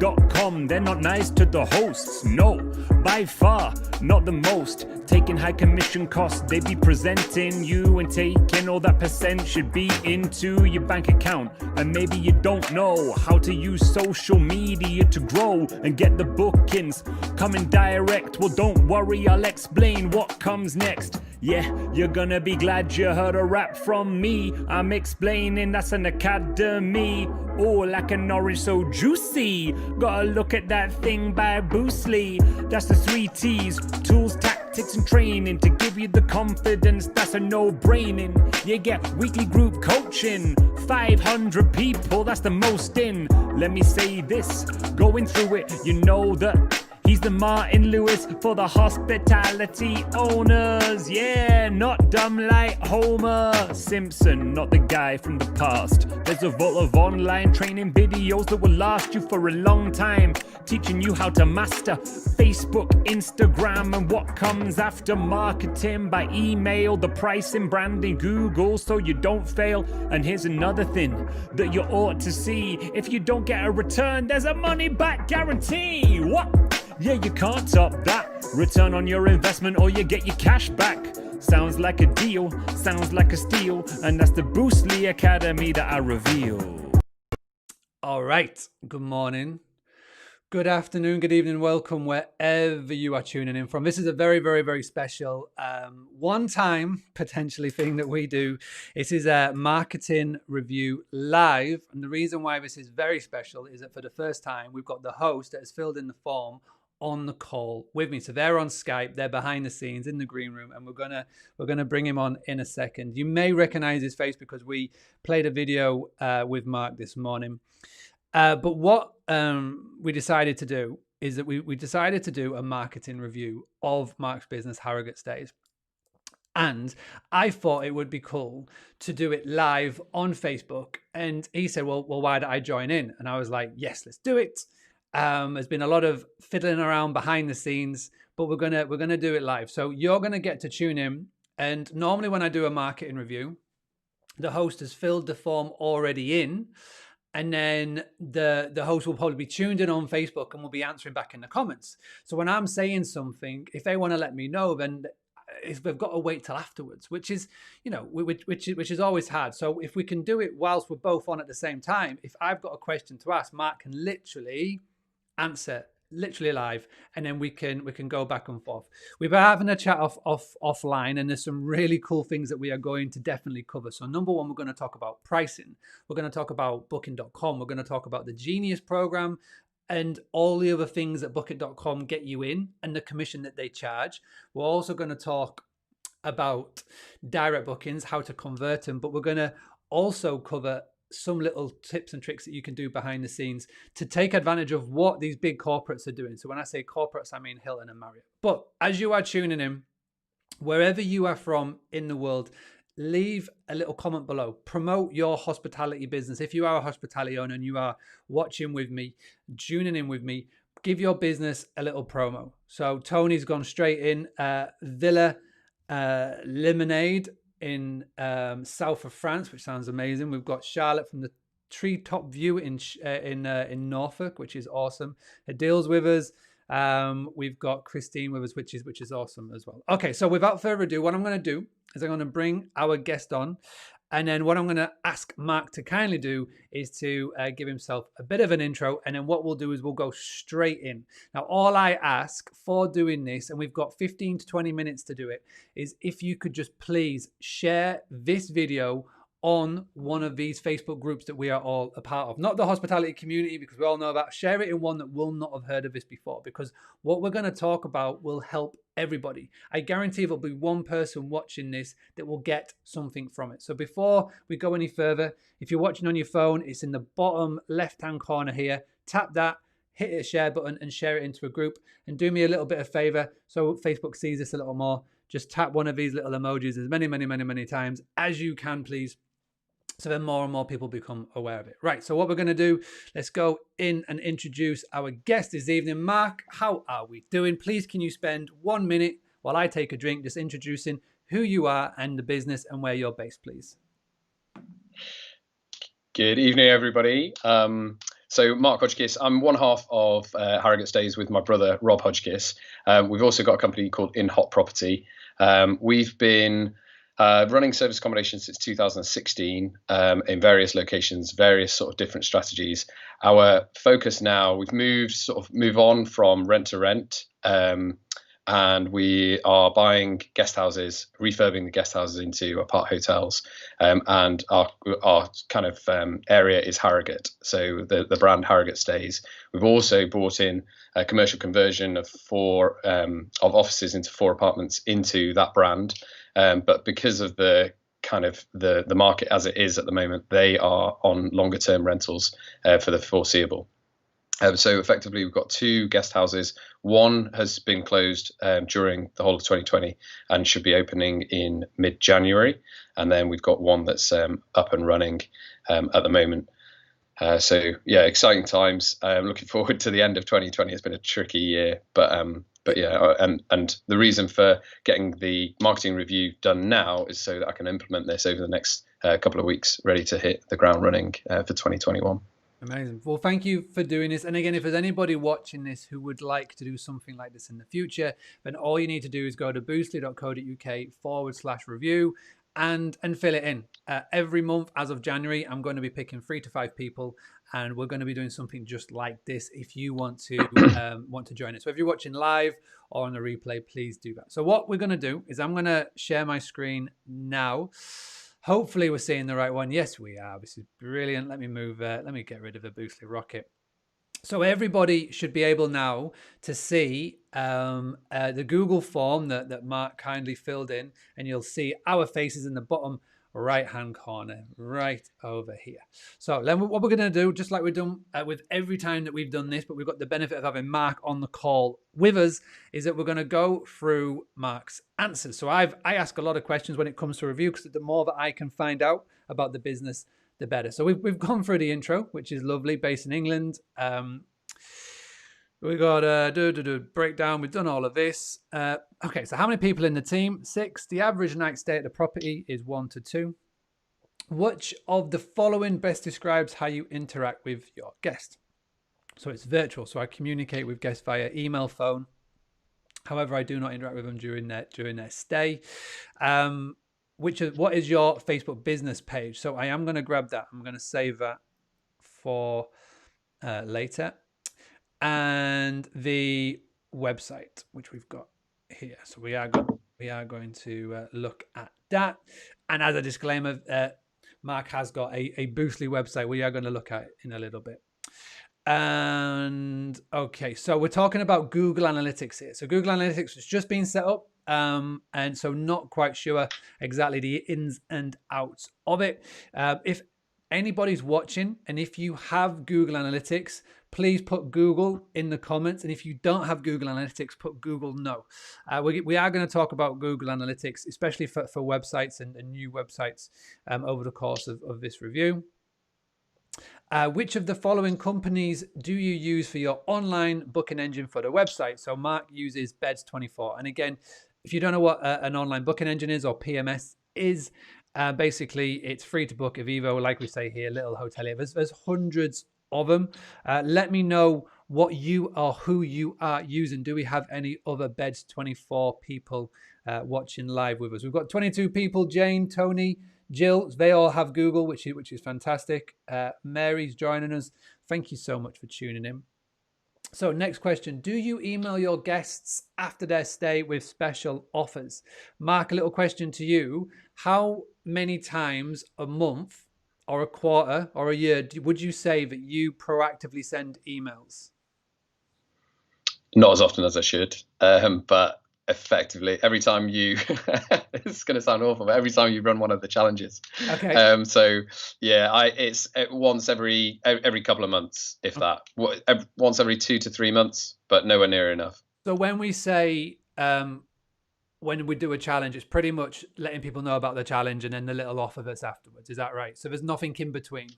Booking.com, they're not nice to the hosts. No, by far, not the most. Taking high commission costs, they be presenting you and taking all that percent should be into your bank account. And maybe you don't know how to use social media to grow and get the bookings coming direct. Well, don't worry, I'll explain what comes next. Yeah, you're gonna be glad you heard a rap from me. I'm explaining that's an academy. Oh, like an orange so juicy. Gotta look at that thing by Bruce Lee. That's the 3 T's, tools, tactics and training to give you the confidence that's a no-braining. You get weekly group coaching, 500 people, that's the most in. Let me say this, going through it, you know that he's the Martin Lewis for the hospitality owners. Yeah, not dumb like Homer Simpson, not the guy from the past. There's a vault of online training videos that will last you for a long time, teaching you how to master Facebook, Instagram, and what comes after marketing by email, the pricing, branding, Google, so you don't fail. And here's another thing that you ought to see. If you don't get a return, there's a money back guarantee. What? Yeah, you can't top that. Return on your investment or you get your cash back. Sounds like a deal, sounds like a steal. And that's the Bruce Lee Academy that I reveal. All right, good morning, good afternoon, good evening, welcome wherever you are tuning in from. This is a very, very, very special one-time potentially thing that we do. This is a marketing review live. And the reason why this is very special is that for the first time, we've got the host that has filled in the form on the call with me. So they're on Skype, they're behind the scenes in the green room, and we're gonna bring him on in a second. You may recognize his face because we played a video with Mark this morning. But what we decided to do is that we decided to do a marketing review of Mark's business, Harrogate Stays. And I thought it would be cool to do it live on Facebook. And he said, well, why don't I join in? And I was like, yes, let's do it. There's been a lot of fiddling around behind the scenes, but we're gonna do it live. So you're gonna get to tune in. And normally when I do a marketing review, the host has filled the form already in, and then the host will probably be tuned in on Facebook and will be answering back in the comments. So when I'm saying something, if they want to let me know, then they've got to wait till afterwards, which is, you know, which is always hard. So if we can do it whilst we're both on at the same time, if I've got a question to ask, Mark can literally answer live, and then we can go back and forth. We've been having a chat offline, and there's some really cool things that we are going to definitely cover. So number one, we're going to talk about pricing. We're going to talk about Booking.com. We're going to talk about the Genius program and all the other things that Booking.com get you in and the commission that they charge. We're also going to talk about direct bookings, how to convert them, but we're going to also cover some little tips and tricks that you can do behind the scenes to take advantage of what these big corporates are doing. So when I say corporates, I mean Hilton and Marriott. But as you are tuning in, wherever you are from in the world, leave a little comment below. Promote your hospitality business. If you are a hospitality owner and you are watching with me, tuning in with me, give your business a little promo. So Tony's gone straight in. Villa Lemonade in south of France, which sounds amazing. We've got Charlotte from the treetop view in Norfolk, which is awesome. Adil's with us. We've got Christine with us, which is awesome as well. Okay, so without further ado, what I'm going to do is I'm going to bring our guest on, and then what I'm going to ask Mark to kindly do is to give himself a bit of an intro, and then what we'll do is we'll go straight in. Now, all I ask for doing this, and we've got 15 to 20 minutes to do it, is if you could just please share this video on one of these Facebook groups that we are all a part of. Not the hospitality community, because we all know that. Share it in one that will not have heard of this before, because what we're going to talk about will help everybody. I guarantee there'll be one person watching this that will get something from it. So before we go any further, if you're watching on your phone, it's in the bottom left-hand corner here. Tap that, hit the share button and share it into a group. And do me a little bit of favor so Facebook sees this a little more. Just tap one of these little emojis as many times as you can, please. So then more and more people become aware of it. Right, so what we're going to do, let's go in and introduce our guest this evening. Mark, how are we doing? Please, can you spend 1 minute while I take a drink just introducing who you are and the business and where you're based, please? Good evening, everybody. So Mark Hodgkiss, I'm one half of Harrogate Stays with my brother, Rob Hodgkiss. We've also got a company called In Hot Property. We've been running service accommodation since 2016 in various locations, various sort of different strategies. Our focus now, we've moved on from rent to rent, and we are buying guest houses, refurbing the guest houses into apart hotels, and our kind of area is Harrogate, so the brand Harrogate Stays. We've also brought in a commercial conversion of of offices into 4 apartments into that brand, but because of the kind of the market as it is at the moment, they are on longer term rentals for the foreseeable. So effectively, we've got 2 guest houses. One has been closed during the whole of 2020 and should be opening in mid-January. And then we've got one that's up and running at the moment. So yeah, exciting times. Looking forward to the end of 2020. It's been a tricky year, but yeah, and the reason for getting the marketing review done now is so that I can implement this over the next couple of weeks, ready to hit the ground running for 2021. Amazing. Well, thank you for doing this. And again, if there's anybody watching this who would like to do something like this in the future, then all you need to do is go to boostly.co.uk/review and fill it in. Every month as of January, I'm going to be picking 3 to 5 people, and we're going to be doing something just like this if you want to join it. So if you're watching live or on the replay, please do that. So what we're going to do is I'm going to share my screen now. Hopefully we're seeing the right one. Yes, we are. This is brilliant. Let me get rid of the Boostly rocket. So everybody should be able now to see the Google form that Mark kindly filled in, and you'll see our faces in the bottom right-hand corner, right over here. So what we're going to do, just like we've done with every time that we've done this, but we've got the benefit of having Mark on the call with us, is that we're going to go through Mark's answers. So I ask a lot of questions when it comes to review, because the more that I can find out about the business, the better. So we've gone through the intro, which is lovely, based in England. We got a breakdown. We've done all of this. Okay, so how many people in the team? 6. The average night stay at the property is 1 to 2. Which of the following best describes how you interact with your guest? So it's virtual. So I communicate with guests via email, phone. However, I do not interact with them during their stay. What is your Facebook business page? So I am going to grab that. I'm going to save that for later. And the website, which we've got here. So we are going to look at that. And as a disclaimer, Mark has got a Boostly website we are going to look at in a little bit. And okay, so we're talking about Google Analytics here. So Google Analytics has just been set up. And so not quite sure exactly the ins and outs of it. If anybody's watching, and if you have Google Analytics, please put Google in the comments. And if you don't have Google Analytics, put Google no. We are going to talk about Google Analytics, especially for websites and new websites over the course of this review. Which of the following companies do you use for your online booking engine for the website? So Mark uses Beds24. And again, if you don't know what an online booking engine is, or PMS is, basically it's free to book. Avivo, like we say here, Little Hotelier. There's hundreds of them. Let me know what you or who you are using. Do we have any other Beds24 people watching live with us? We've got 22 people. Jane, Tony, Jill, they all have Google, which is fantastic. Mary's joining us. Thank you so much for tuning in. So next question, do you email your guests after their stay with special offers? Mark, a little question to you. How many times a month or a quarter or a year would you say that you proactively send emails? Not as often as I should, but effectively every time you it's going to sound awful, but every time you run one of the challenges. Okay. So yeah, it's once every couple of months, if that. Once every 2 to 3 months, but nowhere near enough. So when we say when we do a challenge, it's pretty much letting people know about the challenge and then the little offer that's afterwards. Is that right? So there's nothing in between?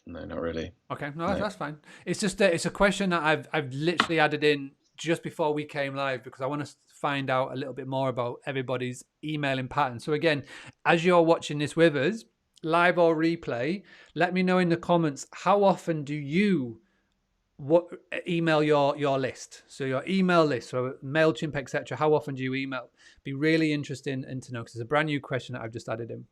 No, not really. Okay, no. That's fine. It's just it's a question that I've literally added in just before we came live, because I want to find out a little bit more about everybody's emailing pattern. So again, as you're watching this with us, live or replay, let me know in the comments, how often do you email your list? So your email list, so MailChimp, etc. How often do you email? Be really interesting to know, because it's a brand new question that I've just added in.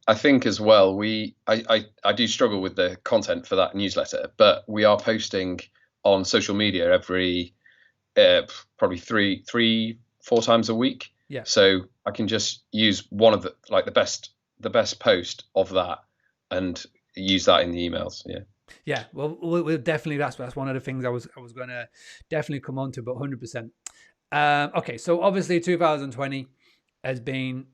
I think as well, I do struggle with the content for that newsletter, but we are posting on social media every probably three, 4 times a week. Yeah. So I can just use one of the best post of that and use that in the emails. Yeah. Yeah. Well, we'll definitely, that's one of the things I was going to definitely come on to, but 100%. Okay. So obviously 2020 has been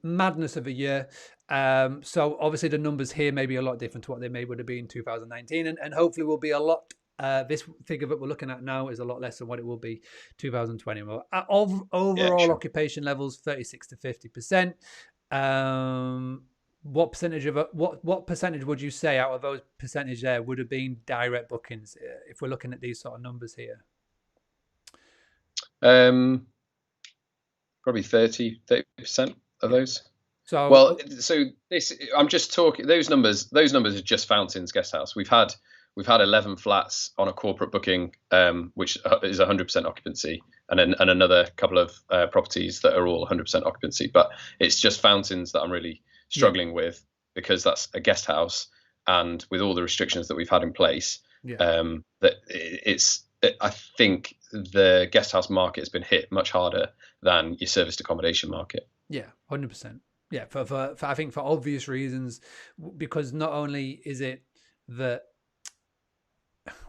madness of a year. So obviously the numbers here may be a lot different to what they would have been in 2019, and hopefully will be a lot. This figure that we're looking at now is a lot less than what it will be 2020. Overall occupation levels 36 to 50%. What percentage would you say out of those percentage there would have been direct bookings if we're looking at these sort of numbers here? Probably 30% of those. So this, I'm just talking, those numbers are just Fountains Guesthouse. We've had 11 flats on a corporate booking, which is 100% occupancy, and then another couple of properties that are all 100% occupancy. But it's just Fountains that I'm really struggling with, because that's a guest house, and with all the restrictions that we've had in place, I think the guest house market has been hit much harder than your serviced accommodation market. Yeah, 100%. Yeah, for I think for obvious reasons, because not only is it that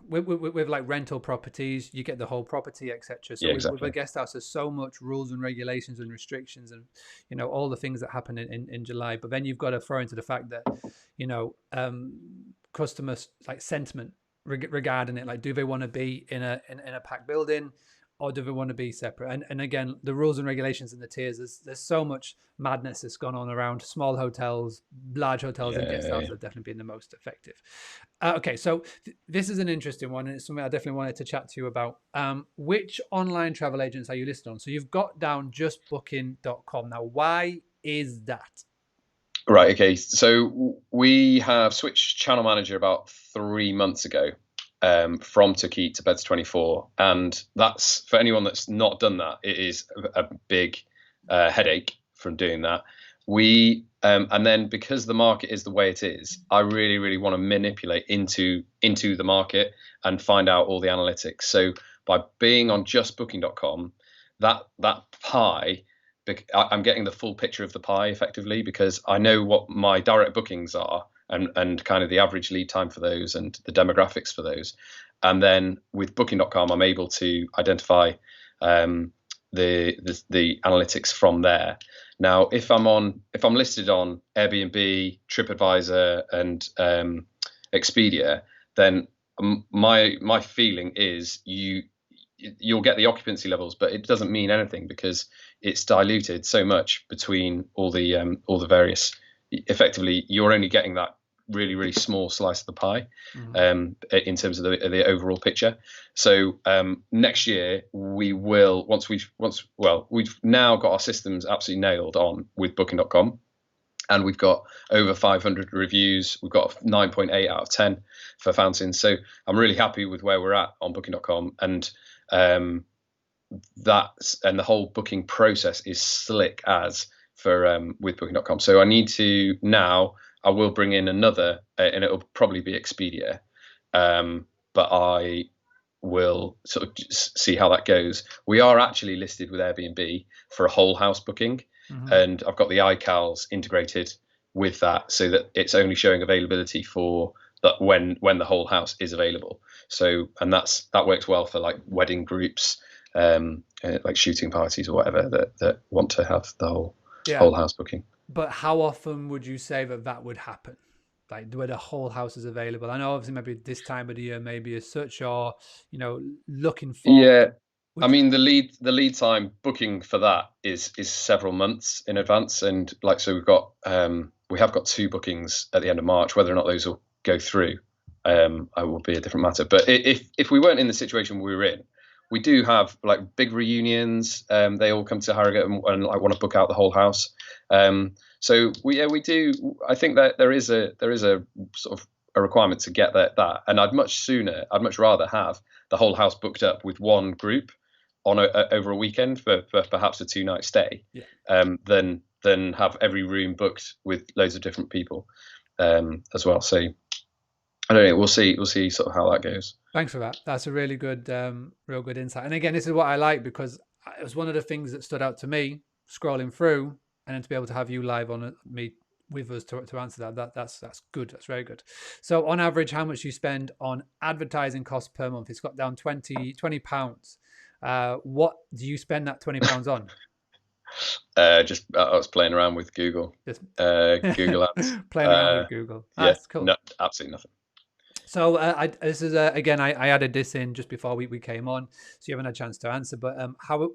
with like rental properties, you get the whole property, etc. So with a guest house, there's so much rules and regulations and restrictions, and all the things that happen in July. But then you've got to throw into the fact that customers like sentiment regarding it, like do they want to be in a packed building, or do they want to be separate? And again, the rules and regulations and the tiers, there's so much madness that's gone on around small hotels, large hotels, and guest houses have definitely been the most effective. Okay, so this is an interesting one, and it's something I definitely wanted to chat to you about. Which online travel agents are you listed on? So you've got down justbooking.com. Now, why is that? Right, okay. So we have switched channel manager about 3 months ago. From Tookey to Beds24, and that's, for anyone that's not done that, it is a big headache from doing that. And then because the market is the way it is, I really want to manipulate into the market and find out all the analytics. So by being on justbooking.com, that pie, I'm getting the full picture of the pie effectively, because I know what my direct bookings are, and kind of the average lead time for those and the demographics for those. And then with booking.com, I'm able to identify the analytics from there. Now, if I'm listed on Airbnb, TripAdvisor, and Expedia, then my feeling is you'll get the occupancy levels, but it doesn't mean anything, because it's diluted so much between all the various. Effectively, you're only getting that really small slice of the pie in terms of the overall picture. So next year we will, we've now got our systems absolutely nailed on with booking.com, and we've got over 500 reviews. We've got 9.8 out of 10 for Fountains. So I'm really happy with where we're at on booking.com, and the whole booking process is slick as for with booking.com. So I will bring in another, and it'll probably be Expedia, but I will sort of see how that goes. We are actually listed with Airbnb for a whole house booking, and I've got the iCals integrated with that, so that it's only showing availability for that when the whole house is available. So, and that works well for like wedding groups, like shooting parties or whatever that want to have the whole house booking. But how often would you say that would happen? Like where the whole house is available? I know obviously maybe this time of the year maybe as such, or looking for. Yeah, I mean the lead time booking for that is several months in advance, and like so we have got 2 bookings at the end of March. Whether or not those will go through, will be a different matter. But if we weren't in the situation we were in, we do have like big reunions. They all come to Harrogate and like want to book out the whole house. So we do. I think that there is a sort of a requirement to get that, and I'd much rather have the whole house booked up with one group on over a weekend for perhaps a 2-night stay, than have every room booked with loads of different people as well. So I don't know. We'll see sort of how that goes. Thanks for that. That's a really good, real good insight. And again, this is what I like, because it was one of the things that stood out to me scrolling through, and then to be able to have you live on me with us to answer that's good. That's very good. So on average, how much you spend on advertising costs per month? It's got down 20 pounds. What do you spend that £20 on? I was playing around with Google. Google Ads. Playing around with Google. That's cool. No, absolutely nothing. So this is again, I added this in just before we came on, so you haven't had a chance to answer. But how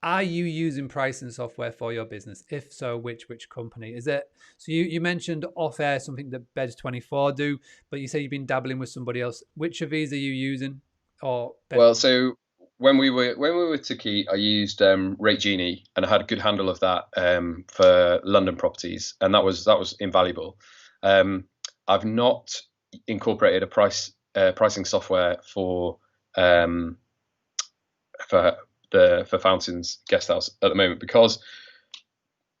are you using pricing software for your business? If so, which company is it? So you mentioned off air something that Beds24 do, but you say you've been dabbling with somebody else. Which of these are you using? Well, so when we were with Tukey, I used Rate Genie, and I had a good handle of that for London properties, and that was invaluable. I've not incorporated a pricing software for Fountains Guesthouse at the moment, because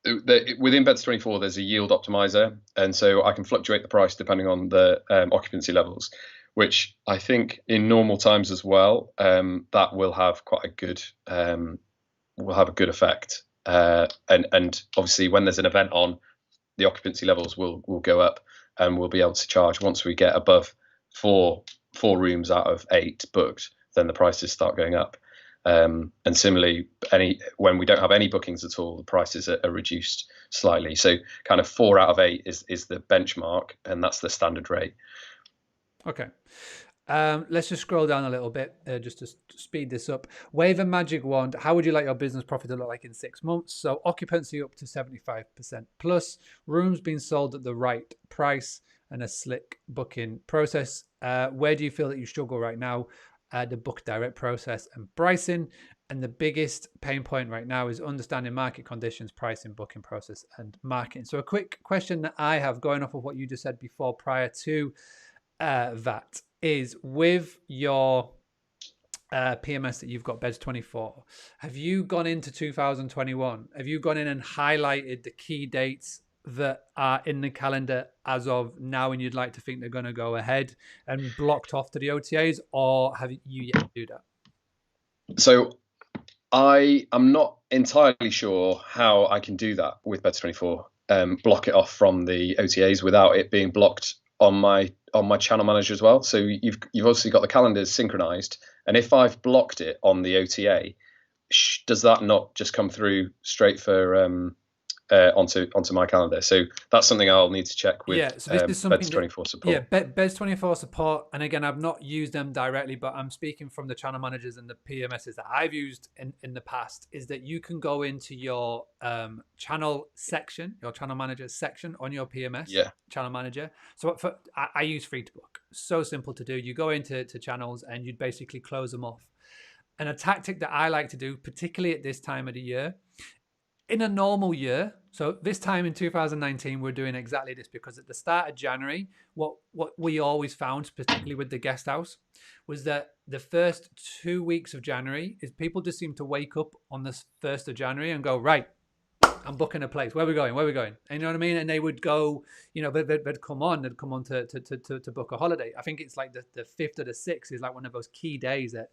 within Beds24 there's a yield optimizer, and so I can fluctuate the price depending on the occupancy levels, which I think in normal times as well, that will have quite a good effect. And obviously when there's an event on, the occupancy levels will go up, and we'll be able to charge once we get above four rooms out of 8 booked, then the prices start going up. And similarly, when we don't have any bookings at all, the prices are reduced slightly. So kind of 4 out of 8 is the benchmark, and that's the standard rate. Okay. Let's just scroll down a little bit just to speed this up. Wave a magic wand. How would you like your business profit to look like in 6 months? So occupancy up to 75% plus, rooms being sold at the right price, and a slick booking process. Where do you feel that you struggle right now? The book direct process and pricing. And the biggest pain point right now is understanding market conditions, pricing, booking process, and marketing. So a quick question that I have, going off of what you just said before, prior to that, is with your PMS that you've got, Beds24, have you gone into 2021? Have you gone in and highlighted the key dates that are in the calendar as of now, and you'd like to think they're going to go ahead, and blocked off to the OTAs, or have you yet to do that? So I am not entirely sure how I can do that with Beds24, block it off from the OTAs without it being blocked on my channel manager as well. So you've obviously got the calendars synchronized, and if I've blocked it on the OTA, does that not just come through straight for onto my calendar? So that's something I'll need to check with so this is something Beds24 support. Beds24 support, and again, I've not used them directly, but I'm speaking from the channel managers and the PMSs that I've used in the past, is that you can go into your channel section, your channel manager section on your PMS channel manager. So I use Free to Book. So simple to do. You go into channels and you'd basically close them off. And a tactic that I like to do, particularly at this time of the year, in a normal year, so this time in 2019, we're doing exactly this, because at the start of January, what we always found, particularly with the guest house, was that the first 2 weeks of January is people just seem to wake up on the 1st of January and go, right, I'm booking a place. Where are we going? And you know what I mean? And they would go, they'd come on to book a holiday. I think it's like the 5th or the 6th is like one of those key days that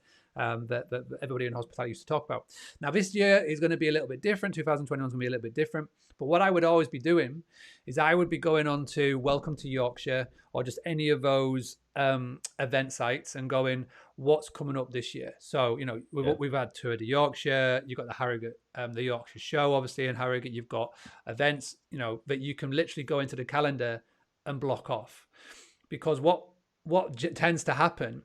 everybody in hospitality used to talk about. Now, this year is going to be a little bit different. 2021 is going to be a little bit different. But what I would always be doing is I would be going on to Welcome to Yorkshire or just any of those event sites and going, what's coming up this year? So, we've had Tour de Yorkshire, you've got the Harrogate, the Yorkshire Show, obviously, in Harrogate. You've got events, that you can literally go into the calendar and block off. Because what tends to happen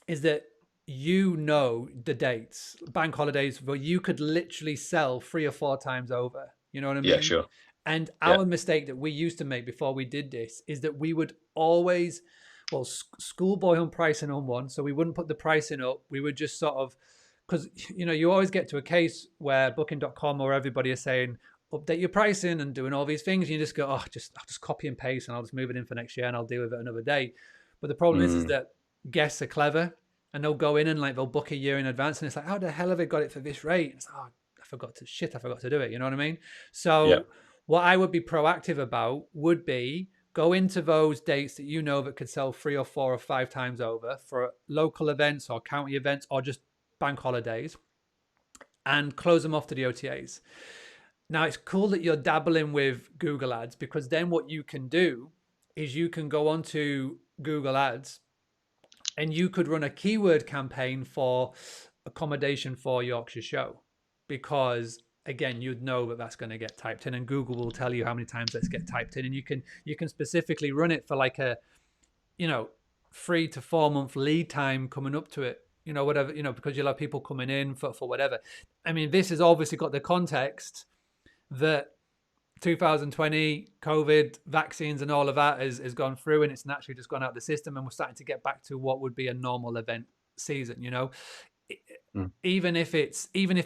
is that the dates, bank holidays, where you could literally sell 3 or 4 times over. You know what I mean? Yeah, sure. And our mistake that we used to make before we did this is that we would always, schoolboy on pricing on one. So we wouldn't put the pricing up. We would just sort of, because, you always get to a case where Booking.com or everybody is saying, update your pricing and doing all these things. And you just go, I'll just copy and paste and I'll just move it in for next year and I'll deal with it another day. But the problem is that guests are clever and they'll go in and like they'll book a year in advance and it's like, how the hell have they got it for this rate? And it's like, I forgot to do it. You know what I mean? So what I would be proactive about would be go into those dates that you know that could sell 3 or 4 or 5 times over for local events or county events or just bank holidays, and close them off to the OTAs. Now, it's cool that you're dabbling with Google Ads, because then what you can do is you can go onto Google Ads and you could run a keyword campaign for accommodation for Yorkshire Show, because again, you'd know that that's going to get typed in and Google will tell you how many times that's get typed in, and you can specifically run it for like a 3 to 4 month lead time coming up to it, whatever, because you'll have people coming in for whatever. I mean, this has obviously got the context that 2020 COVID vaccines and all of that has gone through, and it's naturally just gone out of the system, and we're starting to get back to what would be a normal event season. Even if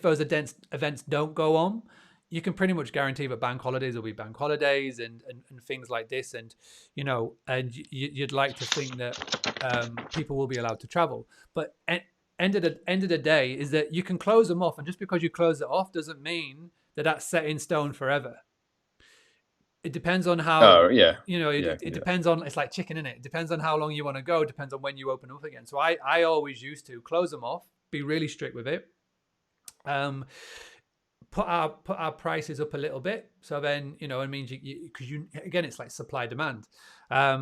those events don't go on, you can pretty much guarantee that bank holidays will be bank holidays and things like this, and you'd like to think that people will be allowed to travel. But end of the day is that you can close them off, and just because you close it off doesn't mean that that's set in stone forever. It depends on how, it depends on, it's like chicken, innit? It depends on how long you want to go. It depends on when you open up again. So I always used to close them off, be really strict with it. Put our prices up a little bit. So then, it means because again, it's like supply demand.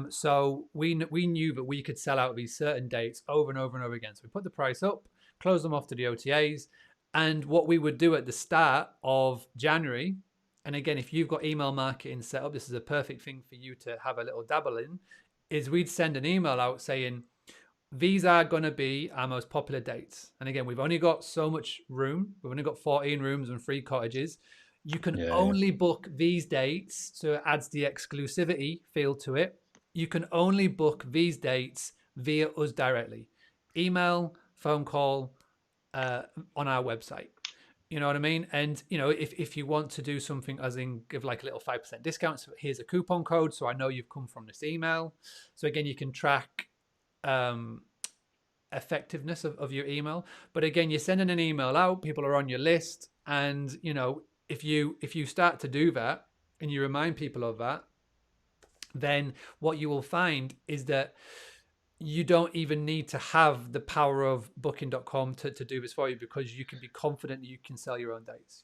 So we knew that we could sell out these certain dates over and over and over again. So we put the price up, close them off to the OTAs. And what we would do at the start of January, and again, if you've got email marketing set up, this is a perfect thing for you to have a little dabble in, is we'd send an email out saying, these are going to be our most popular dates. And again, we've only got so much room. We've only got 14 rooms and 3 cottages. You can only book these dates. So it adds the exclusivity feel to it. You can only book these dates via us directly. Email, phone call, on our website. You know what I mean? And, if you want to do something as in give like a little 5% discount, so here's a coupon code, so I know you've come from this email. So again, you can track effectiveness of your email. But again, you're sending an email out, people are on your list. And, if you start to do that and you remind people of that, then what you will find is that you don't even need to have the power of booking.com to do this for you, because you can be confident that you can sell your own dates,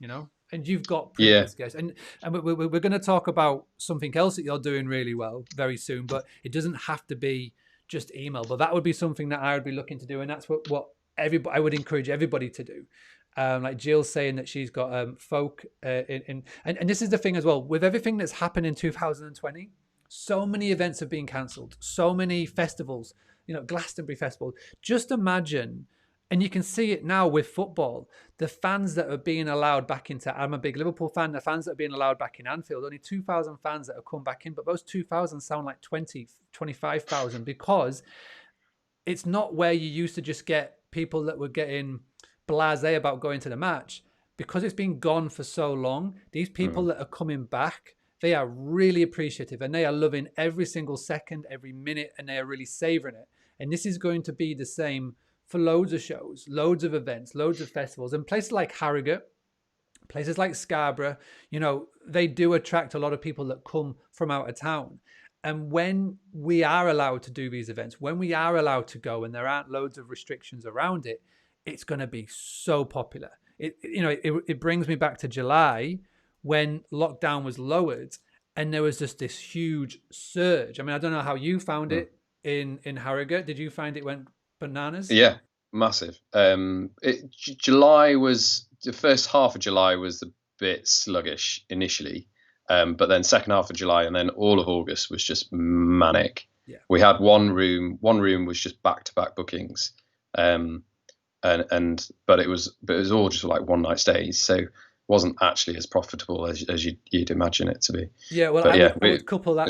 and you've got previous guests. And we're going to talk about something else that you're doing really well very soon, but it doesn't have to be just email. But that would be something that I would be looking to do. And that's what I would encourage everybody to do. Like Jill's saying that she's got folk and this is the thing as well, with everything that's happened in 2020, so many events have been cancelled, so many festivals, Glastonbury Festival. Just imagine, and you can see it now with football, the fans that are being allowed back into, I'm a big Liverpool fan, the fans that are being allowed back in Anfield, only 2,000 fans that have come back in, but those 2,000 sound like 20, 25,000, because it's not where you used to just get people that were getting blasé about going to the match. Because it's been gone for so long, these people that are coming back, they are really appreciative and they are loving every single second, every minute, and they are really savoring it. And this is going to be the same for loads of shows, loads of events, loads of festivals. And places like Harrogate, places like Scarborough, they do attract a lot of people that come from out of town. And when we are allowed to do these events, when we are allowed to go and there aren't loads of restrictions around it, it's going to be so popular. It brings me back to July, when lockdown was lowered and there was just this huge surge. I mean, I don't know how you found it in Harrogate. Did you find it went bananas? Yeah, massive. July was, the first half of July was a bit sluggish initially, but then second half of July and then all of August was just manic. Yeah. We had one room was just back-to-back bookings. But it was all just like one night stays. So wasn't actually as profitable as you'd imagine it to be. Yeah, well, I would couple that,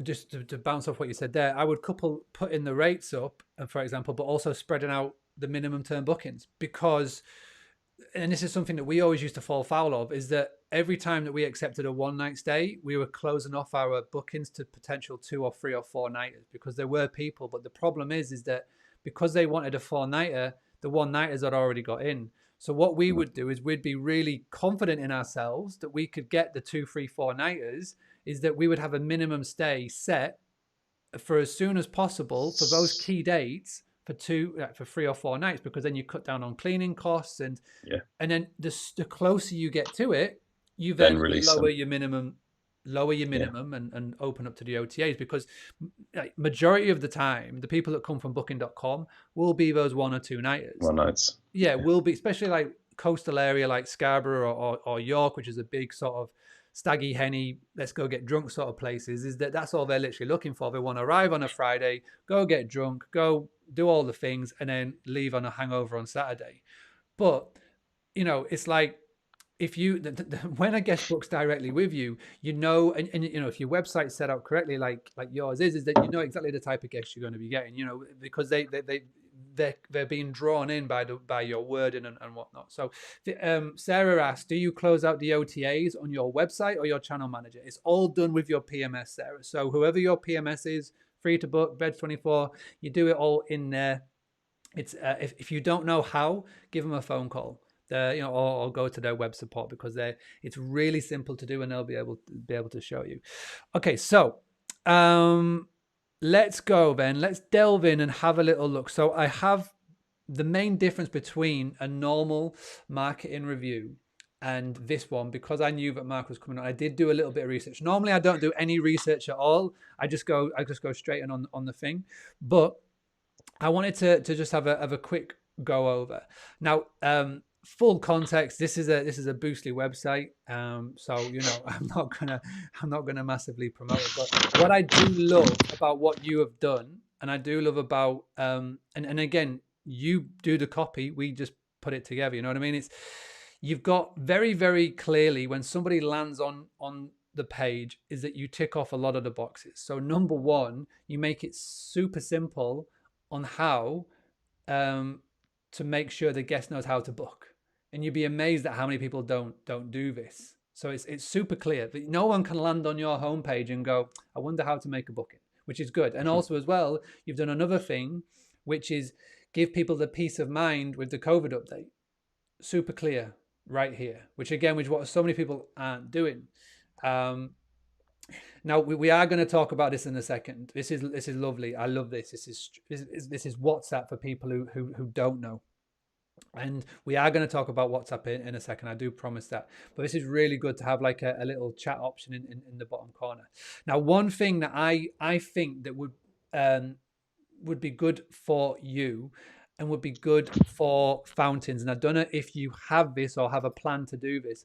just to bounce off what you said there, I would couple putting the rates up, for example, but also spreading out the minimum term bookings, because and this is something that we always used to fall foul of, is that every time that we accepted a one night stay, we were closing off our bookings to potential 2 or 3 or 4 nighters, because there were people. But the problem is that because they wanted a 4-nighter, the one nighters had already got in. So what we would do is we'd be really confident in ourselves that we could get the 2, 3, 4-nighters, is that we would have a minimum stay set for as soon as possible for those key dates for 3 or 4 nights, because then you cut down on cleaning costs, and then the closer you get to it, you then lower your minimum and open up to the OTAs, because majority of the time the people that come from booking.com will be those 1 or 2 nighters. One nights. Yeah, will be, especially like coastal area like Scarborough or York, which is a big sort of staggy henny, let's go get drunk sort of places. Is that's all they're literally looking for. They want to arrive on a Friday, go get drunk, go do all the things, and then leave on a hangover on Saturday. But it's like, if you when a guest books directly with you, and if your website's set up correctly, like yours is that you know exactly the type of guests you're going to be getting, because they're being drawn in by your wording and whatnot. So Sarah asked, do you close out the OTAs on your website or your channel manager? It's all done with your PMS, Sarah. So whoever your PMS is, free to book, Bed24, you do it all in there. It's if you don't know how, give them a phone call. Or go to their web support, because it's really simple to do, and they'll be able to show you. Okay, so let's go then. Let's delve in and have a little look. So I have the main difference between a normal marketing review and this one, because I knew that Mark was coming on. I did do a little bit of research. Normally I don't do any research at all. I just go straight in on the thing. But I wanted to just have a quick go over. Now, full context, this is a Boostly website, so I'm not gonna massively promote it, but what I do love about what you have done, and I do love about and again, you do the copy, we just put it together, you know what I mean? It's, you've got very, very clearly, when somebody lands on the page, is that you tick off a lot of the boxes. So number one, you make it super simple on how to make sure the guest knows how to book. And you'd be amazed at how many people don't do this. So it's super clear that no one can land on your homepage and go, I wonder how to make a booking, which is good. And also as well, you've done another thing, which is give people the peace of mind with the COVID update. Super clear right here, which again, which what so many people aren't doing. Now we are going to talk about this in a second. This is lovely. I love this. This is WhatsApp for people who don't know. And we are going to talk about WhatsApp in a second. I do promise that. But this is really good to have like a little chat option in the bottom corner. Now, one thing that I think that would be good for you and would be good for Fountains, and I don't know if you have this or have a plan to do this,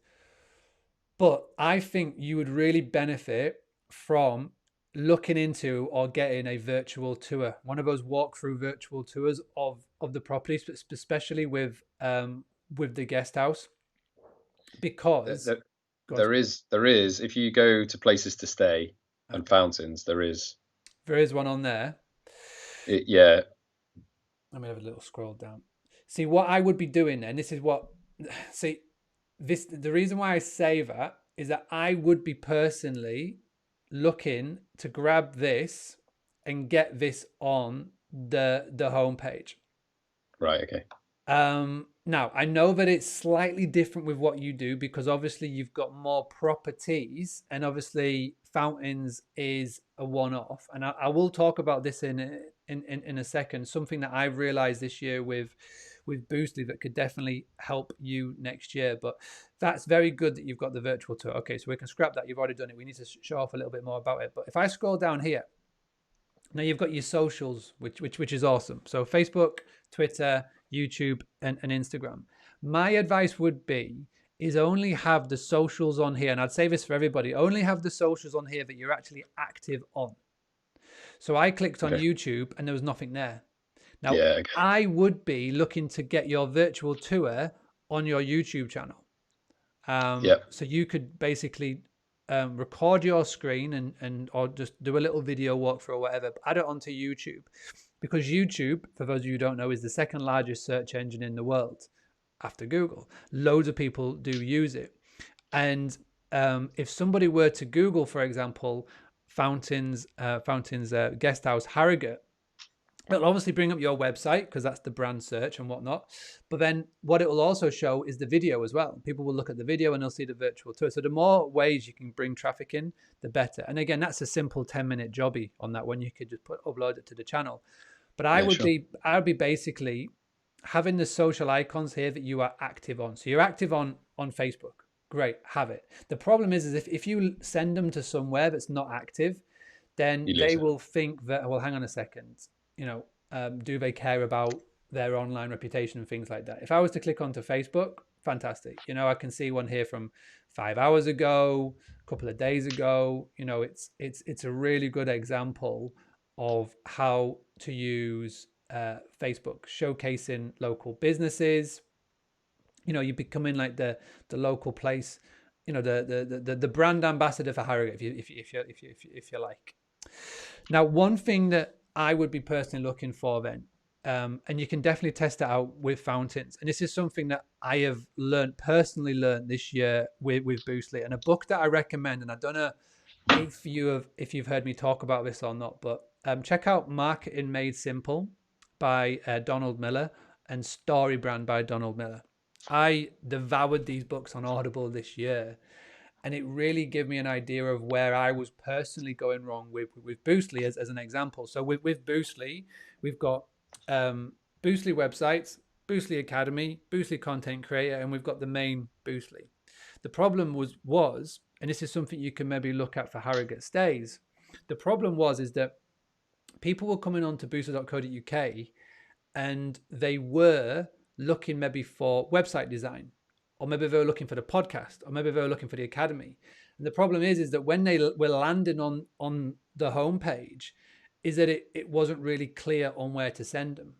but I think you would really benefit from looking into or getting a virtual tour, one of those walkthrough virtual tours of the property, especially with the guest house, because there is if you go to places to stay and Fountains, there is one on there. Yeah. Let me have a little scroll down. See what I would be doing then. This is what the reason why I say that is that I would be personally looking to grab this and get this on the homepage. Right. Okay. Now I know that it's slightly different with what you do, because obviously you've got more properties, and obviously Fountains is a one-off. And I will talk about this in a second. Something that I've realized this year with Boostly that could definitely help you next year. But that's very good that you've got the virtual tour. Okay, so we can scrap that. You've already done it. We need to show off a little bit more about it. But if I scroll down here, now you've got your socials, which is awesome. So Facebook, Twitter, YouTube, and Instagram. My advice would be is only have the socials on here. And I'd say this for everybody. Only have the socials on here that you're actually active on. So I clicked on YouTube and there was nothing there. Now, I would be looking to get your virtual tour on your YouTube channel. So you could basically record your screen or just do a little video walkthrough or whatever, add it onto YouTube. Because YouTube, for those of you who don't know, is the second largest search engine in the world. after Google. Loads of people do use it. And if somebody were to Google, for example, Fountains Guest House Harrogate, it'll obviously bring up your website because that's the brand search and whatnot. But then what it will also show is the video as well. People will look at the video and they'll see the virtual tour. So the more ways you can bring traffic in, the better. And again, that's a simple 10-minute jobby on that one. You could just upload it to the channel. But I would be basically having the social icons here that you are active on. So you're active on Facebook. Great, have it. The problem is if you send them to somewhere that's not active, then they will think that, well, hang on a second, do they care about their online reputation and things like that? If I was to click onto Facebook, fantastic. I can see one here from 5 hours ago, a couple of days ago. It's a really good example of how to use Facebook, showcasing local businesses. You becoming like the local place, the brand ambassador for Harrogate, if you like. Now, one thing that I would be personally looking for then, and you can definitely test it out with Fountains. And this is something that I have personally learned this year with Boostly, and a book that I recommend. And I don't know if you've heard me talk about this or not, but check out Marketing Made Simple by Donald Miller and Story Brand by Donald Miller. I devoured these books on Audible this year, and it really gave me an idea of where I was personally going wrong with Boostly as an example. So with Boostly, we've got Boostly websites, Boostly Academy, Boostly Content Creator, and we've got the main Boostly. The problem was, and this is something you can maybe look at for Harrogate Stays, the problem is that people were coming on to boostly.co.uk and they were looking maybe for website design, or maybe they were looking for the podcast, or maybe they were looking for the academy. And the problem is that when they were landing on the homepage, is that it wasn't really clear on where to send them.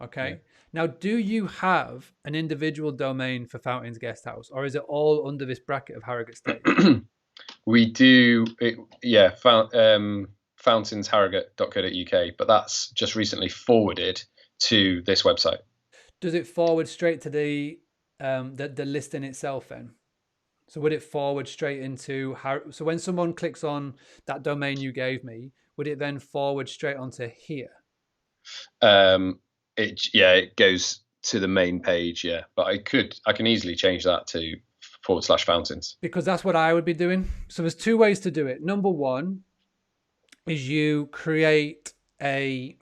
Okay. Yeah. Now, do you have an individual domain for Fountains Guest House, or is it all under this bracket of Harrogate State? We do, fountainsharrogate.co.uk, but that's just recently forwarded to this website. Does it forward straight to the listing itself then? So would it forward straight into so when someone clicks on that domain you gave me, would it then forward straight onto here? It goes to the main page, yeah. But I can easily change that to /fountains. Because that's what I would be doing. So there's two ways to do it. Number one is you create a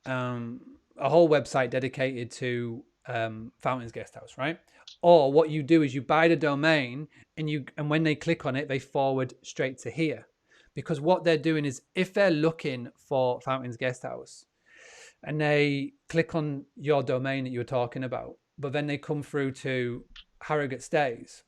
whole website dedicated to Fountains Guest House, right? Or what you do is you buy the domain and when they click on it, they forward straight to here. Because what they're doing is if they're looking for Fountains Guest House and they click on your domain that you were talking about, but then they come through to Harrogate Stays.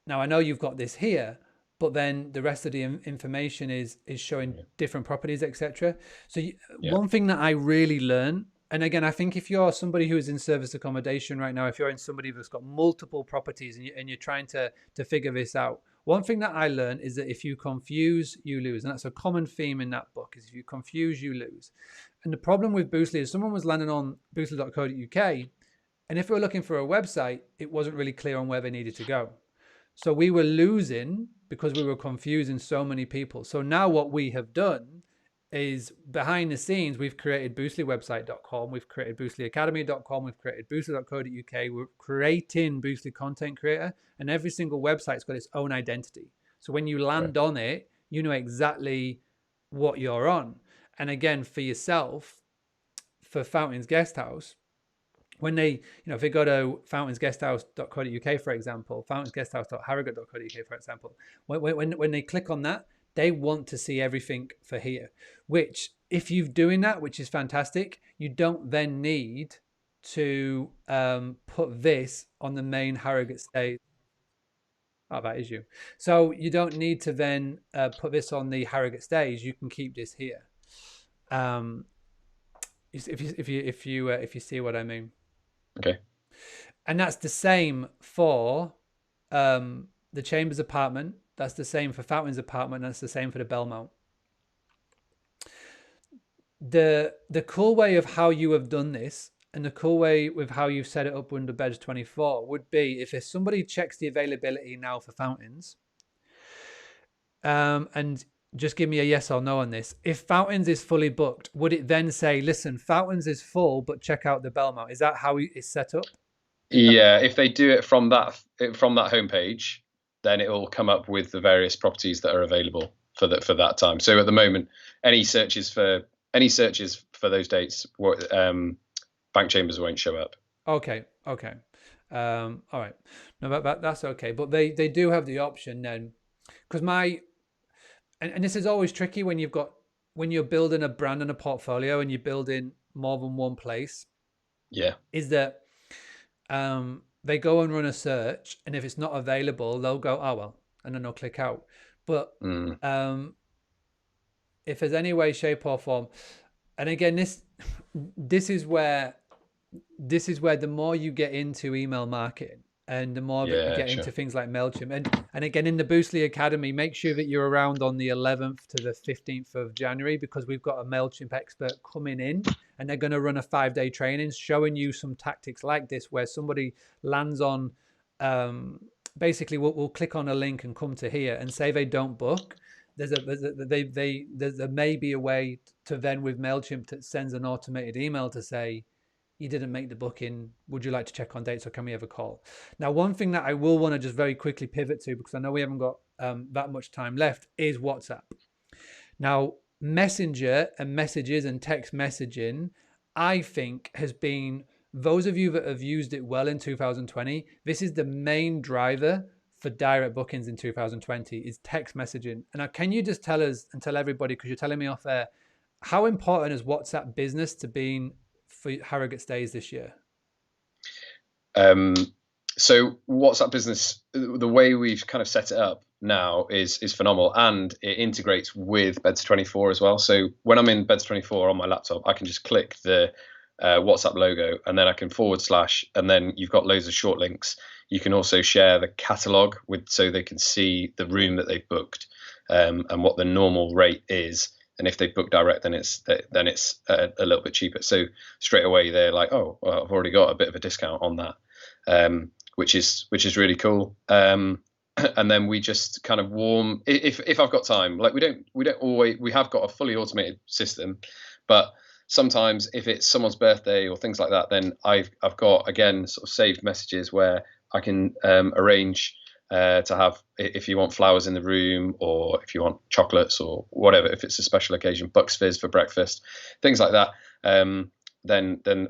Now, I know you've got this here, but then the rest of the information is showing different properties, etc. So one thing that I really learned, and again, I think if you're somebody who is in service accommodation right now, if you're in somebody that's got multiple properties and you're trying to figure this out, one thing that I learned is that if you confuse, you lose. And that's a common theme in that book, is if you confuse, you lose. And the problem with Boostly is someone was landing on boostly.co.uk, and if they were looking for a website, it wasn't really clear on where they needed to go. So we were losing because we were confusing so many people. So now what we have done is behind the scenes, we've created boostlywebsite.com, we've created boostlyacademy.com, we've created boostly.co.uk, we're creating Boostly Content Creator, and every single website's got its own identity. So when you land on it, you know exactly what you're on. And again, for yourself, for Fountains Guest House, when they, if they go to fountainsguesthouse.co.uk, for example, fountainsguesthouse.harrogate.co.uk, for example, when they click on that, they want to see everything for here, which if you're doing that, which is fantastic, you don't then need to put this on the main Harrogate State. Oh, that is you. So you don't need to then put this on the Harrogate stage. You can keep this here. If you see what I mean. Okay. And that's the same for the Chambers apartment. That's the same for Fountains apartment. That's the same for the Belmont. The cool way of how you have done this, and the cool way with how you've set it up under Beds24 would be if somebody checks the availability now for Fountains, and just give me a yes or no on this. If Fountains is fully booked, would it then say, listen, Fountains is full, but check out the Belmont? Is that how it's set up? Yeah, if they do it from that homepage, then it will come up with the various properties that are available for that time. So at the moment, any searches for those dates, Bank Chambers won't show up. Okay. All right. No, that's okay. But they do have the option then, because and this is always tricky when you're building a brand and a portfolio and you're building more than one place. Yeah. Is that they go and run a search, and if it's not available, they'll go, oh well, and then they'll click out. But if there's any way, shape, or form, and again, this is where the more you get into email marketing, and the more that you get into things like MailChimp, and again, in the Boostly Academy, make sure that you're around on the 11th to the 15th of January, because we've got a MailChimp expert coming in, and they're going to run a 5-day training showing you some tactics like this, where somebody lands on, basically we'll click on a link and come to here, and say they don't book. There may be a way to then, with MailChimp, that sends an automated email to say, you didn't make the booking, would you like to check on dates, or can we have a call? Now, one thing that I will want to just very quickly pivot to, because I know we haven't got that much time left, is WhatsApp. Now, Messenger and messages and text messaging, I think, has been, those of you that have used it well in 2020, this is the main driver for direct bookings in 2020, is text messaging. And now, can you just tell us and tell everybody, because you're telling me off air, how important is WhatsApp business to being for Harrogate Stays this year? So WhatsApp business, the way we've kind of set it up now is phenomenal, and it integrates with Beds24 as well. So when I'm in Beds24 on my laptop, I can just click the WhatsApp logo, and then I can / and then you've got loads of short links. You can also share the catalog so they can see the room that they've booked, and what the normal rate is. And if they book direct, then it's a little bit cheaper. So straight away they're like, oh, well, I've already got a bit of a discount on that, which is really cool. And then we just kind of warm, if I've got time, like we don't always, we have got a fully automated system, but sometimes if it's someone's birthday or things like that, then I've got, again, sort of saved messages where I can arrange to have, if you want flowers in the room, or if you want chocolates or whatever, if it's a special occasion, Bucks Fizz for breakfast, things like that, then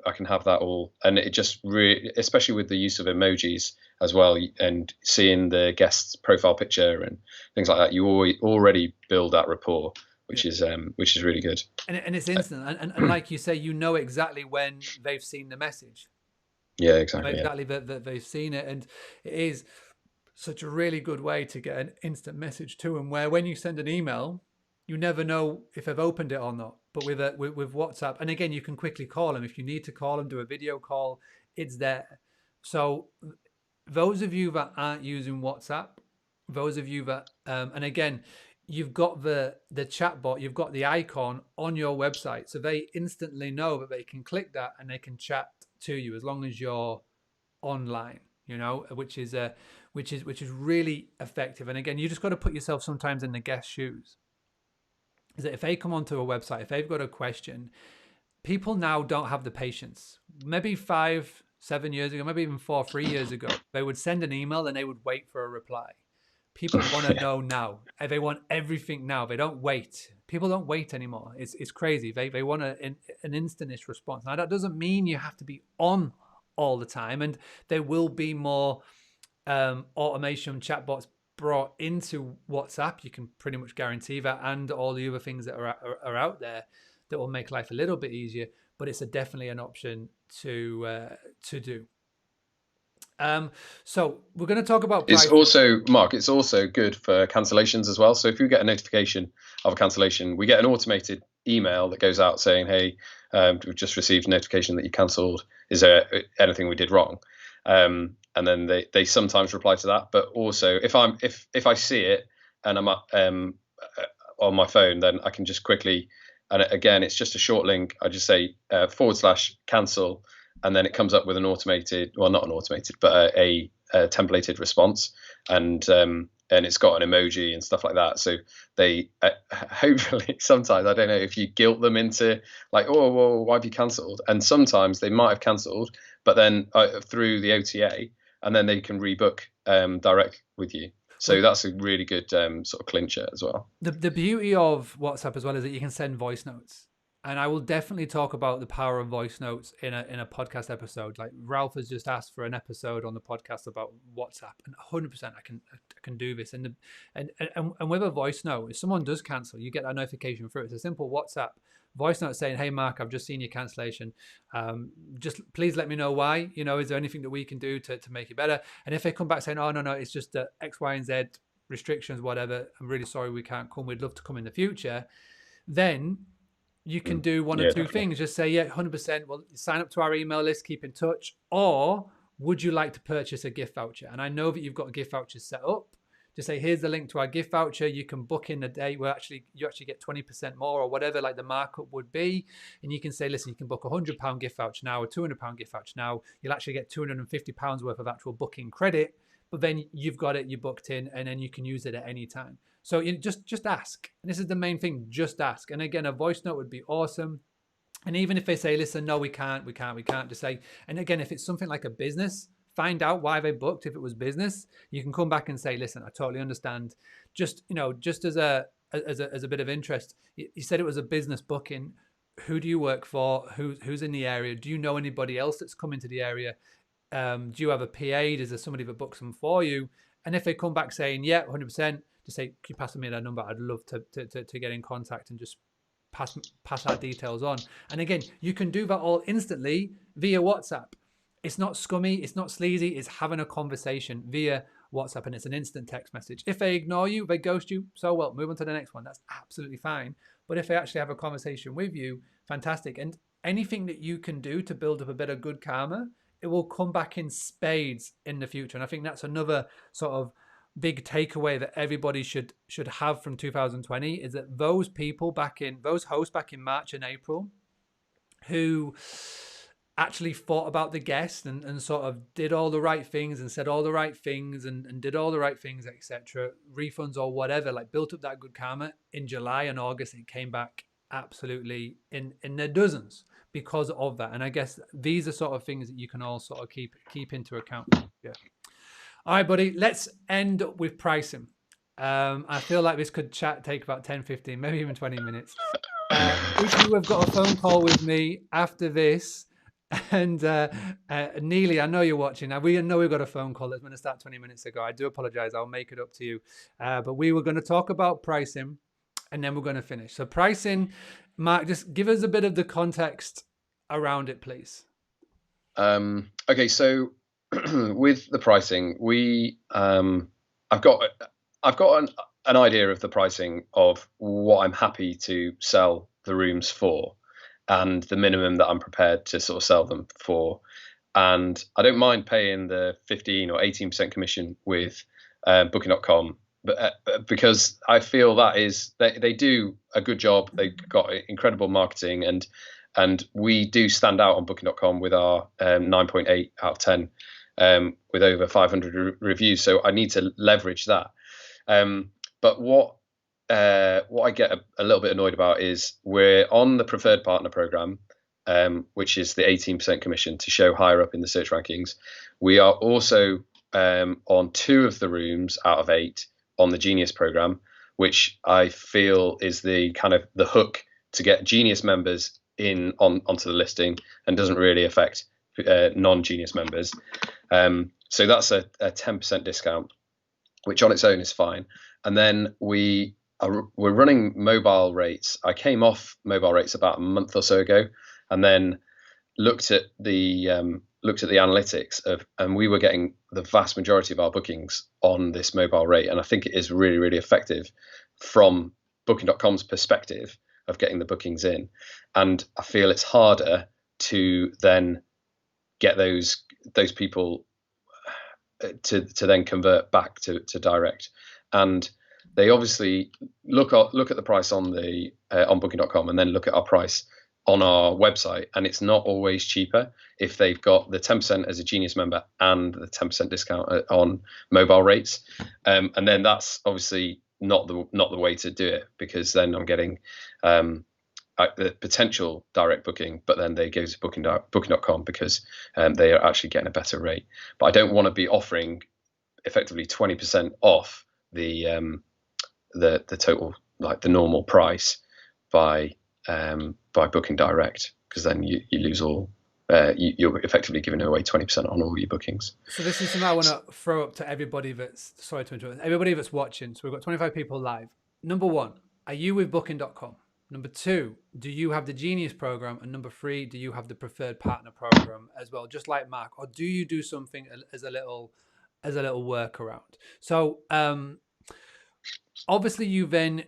I can have that all. And it just really, especially with the use of emojis as well, and seeing the guest's profile picture and things like that, you already build that rapport, which is really good. And it's instant, and like you say, you know exactly when they've seen the message. Yeah, exactly. That they've seen it, and it is such a really good way to get an instant message to them, where when you send an email, you never know if they've opened it or not. But with WhatsApp, and again, you can quickly call them if you need to call them, do a video call, it's there. So those of you that aren't using WhatsApp, those of you that, and again, you've got the chatbot, you've got the icon on your website, so they instantly know that they can click that and they can chat to you as long as you're online, you know, which is really effective. And again, you just got to put yourself sometimes in the guest's shoes. Is that if they come onto a website, if they've got a question, people now don't have the patience. Maybe 5-7 years ago, maybe even 3 years ago, they would send an email and they would wait for a reply. People want to know now. They want everything now. They don't wait. People don't wait anymore. It's crazy. They want an instantish response. Now, that doesn't mean you have to be on all the time, and there will be more automation chatbots brought into WhatsApp. You can pretty much guarantee that, and all the other things that are out there that will make life a little bit easier. But it's definitely an option to do. So we're going to talk about price. It's also, Mark, it's also good for cancellations as well. So if you get a notification of a cancellation, we get an automated email that goes out saying, hey, we've just received a notification that you cancelled. Is there anything we did wrong? And then they sometimes reply to that. But also, if I see it and I'm on my phone, then I can just quickly, and again, it's just a short link. I just say /cancel, and then it comes up with an automated, well, not an automated, but a templated response, and it's got an emoji and stuff like that. So they hopefully sometimes, I don't know if you guilt them into like, oh, well, why have you cancelled? And sometimes they might have cancelled, but then through the OTA, and then they can rebook direct with you. So that's a really good sort of clincher as well. The beauty of WhatsApp as well is that you can send voice notes. And I will definitely talk about the power of voice notes in a podcast episode. Like Ralph has just asked for an episode on the podcast about WhatsApp, and 100% I can do this. And with a voice note, if someone does cancel, you get that notification through. It's a simple WhatsApp voice note saying, "Hey Mark, I've just seen your cancellation. Just please let me know why. Is there anything that we can do to make it better?" And if they come back saying, "Oh no, it's just X, Y, and Z restrictions, whatever. I'm really sorry we can't come. We'd love to come in the future," then you can do one or two things. Just say, yeah, 100%. Well, sign up to our email list, keep in touch. Or would you like to purchase a gift voucher? And I know that you've got gift vouchers set up. Just say, here's the link to our gift voucher. You can book in a day where you actually get 20% more or whatever like the markup would be. And you can say, listen, you can book a £100 gift voucher now, a £200 gift voucher now. You'll actually get £250 worth of actual booking credit. But then you've got it, you booked in, and then you can use it at any time. So just ask. And this is the main thing, just ask. And again, a voice note would be awesome. And even if they say, listen, no, we can't, just say, and again, if it's something like a business, find out why they booked. If it was business, you can come back and say, listen, I totally understand. Just as a bit of interest, you said it was a business booking. Who do you work for? Who's in the area? Do you know anybody else that's come into the area? Do you have a PA? Is there somebody that books them for you? And if they come back saying, yeah, 100%, just say, can you pass me that number? I'd love to get in contact and just pass our details on. And again, you can do that all instantly via WhatsApp. It's not scummy, it's not sleazy, it's having a conversation via WhatsApp, and it's an instant text message. If they ignore you, they ghost you, so well, move on to the next one. That's absolutely fine. But if they actually have a conversation with you, fantastic. And anything that you can do to build up a bit of good karma, it will come back in spades in the future. And I think that's another sort of big takeaway that everybody should have from 2020 is that those hosts back in March and April who actually thought about the guest and sort of did all the right things and said all the right things and did all the right things, etc., refunds or whatever, like built up that good karma in July and August, it came back absolutely in their dozens because of that. And I guess these are sort of things that you can all sort of keep into account. Yeah. All right, buddy, let's end with pricing. I feel like this could take about 10, 15, maybe even 20 minutes. If you have got a phone call with me after this, and Neely, I know you're watching. Now, we know we've got a phone call that's going to start 20 minutes ago. I do apologize. I'll make it up to you. But we were going to talk about pricing, and then we're going to finish. So pricing, Mark, just give us a bit of the context around it, please. Okay, so with the pricing, I've got an idea of the pricing of what I'm happy to sell the rooms for and the minimum that I'm prepared to sort of sell them for. And I don't mind paying the 15 or 18% commission with Booking.com, but because I feel that is they do a good job. They've got incredible marketing, and we do stand out on Booking.com with our 9.8 out of 10 with over 500 reviews. So I need to leverage that. But what I get a little bit annoyed about is we're on the preferred partner program, which is the 18% commission to show higher up in the search rankings. We are also on 2 of the rooms out of 8 on the Genius program, which I feel is the kind of the hook to get Genius members onto the listing and doesn't really affect non-Genius members. So that's a 10% discount, which on its own is fine. And then we're running mobile rates. I came off mobile rates about a month or so ago, and then looked at the analytics and we were getting the vast majority of our bookings on this mobile rate. And I think it is really, really effective from Booking.com's perspective of getting the bookings in. And I feel it's harder to then get those people to then convert back to direct. And they obviously look at the price on Booking.com and then look at our price on our website, and it's not always cheaper if they've got the 10% as a Genius member and the 10% discount on mobile rates. And then that's obviously not the way to do it, because then I'm getting the potential direct booking, but then they go to booking.com because they are actually getting a better rate. But I don't want to be offering effectively 20% off the total, like the normal price, by booking direct, because then you lose all. You're effectively giving away 20% on all your bookings. So this is something I want to throw up to everybody everybody that's watching. So we've got 25 people live. Number one, are you with booking.com? Number two, do you have the Genius program? And number three, do you have the preferred partner program as well, just like Mark? Or do you do something as a little workaround? So obviously you then,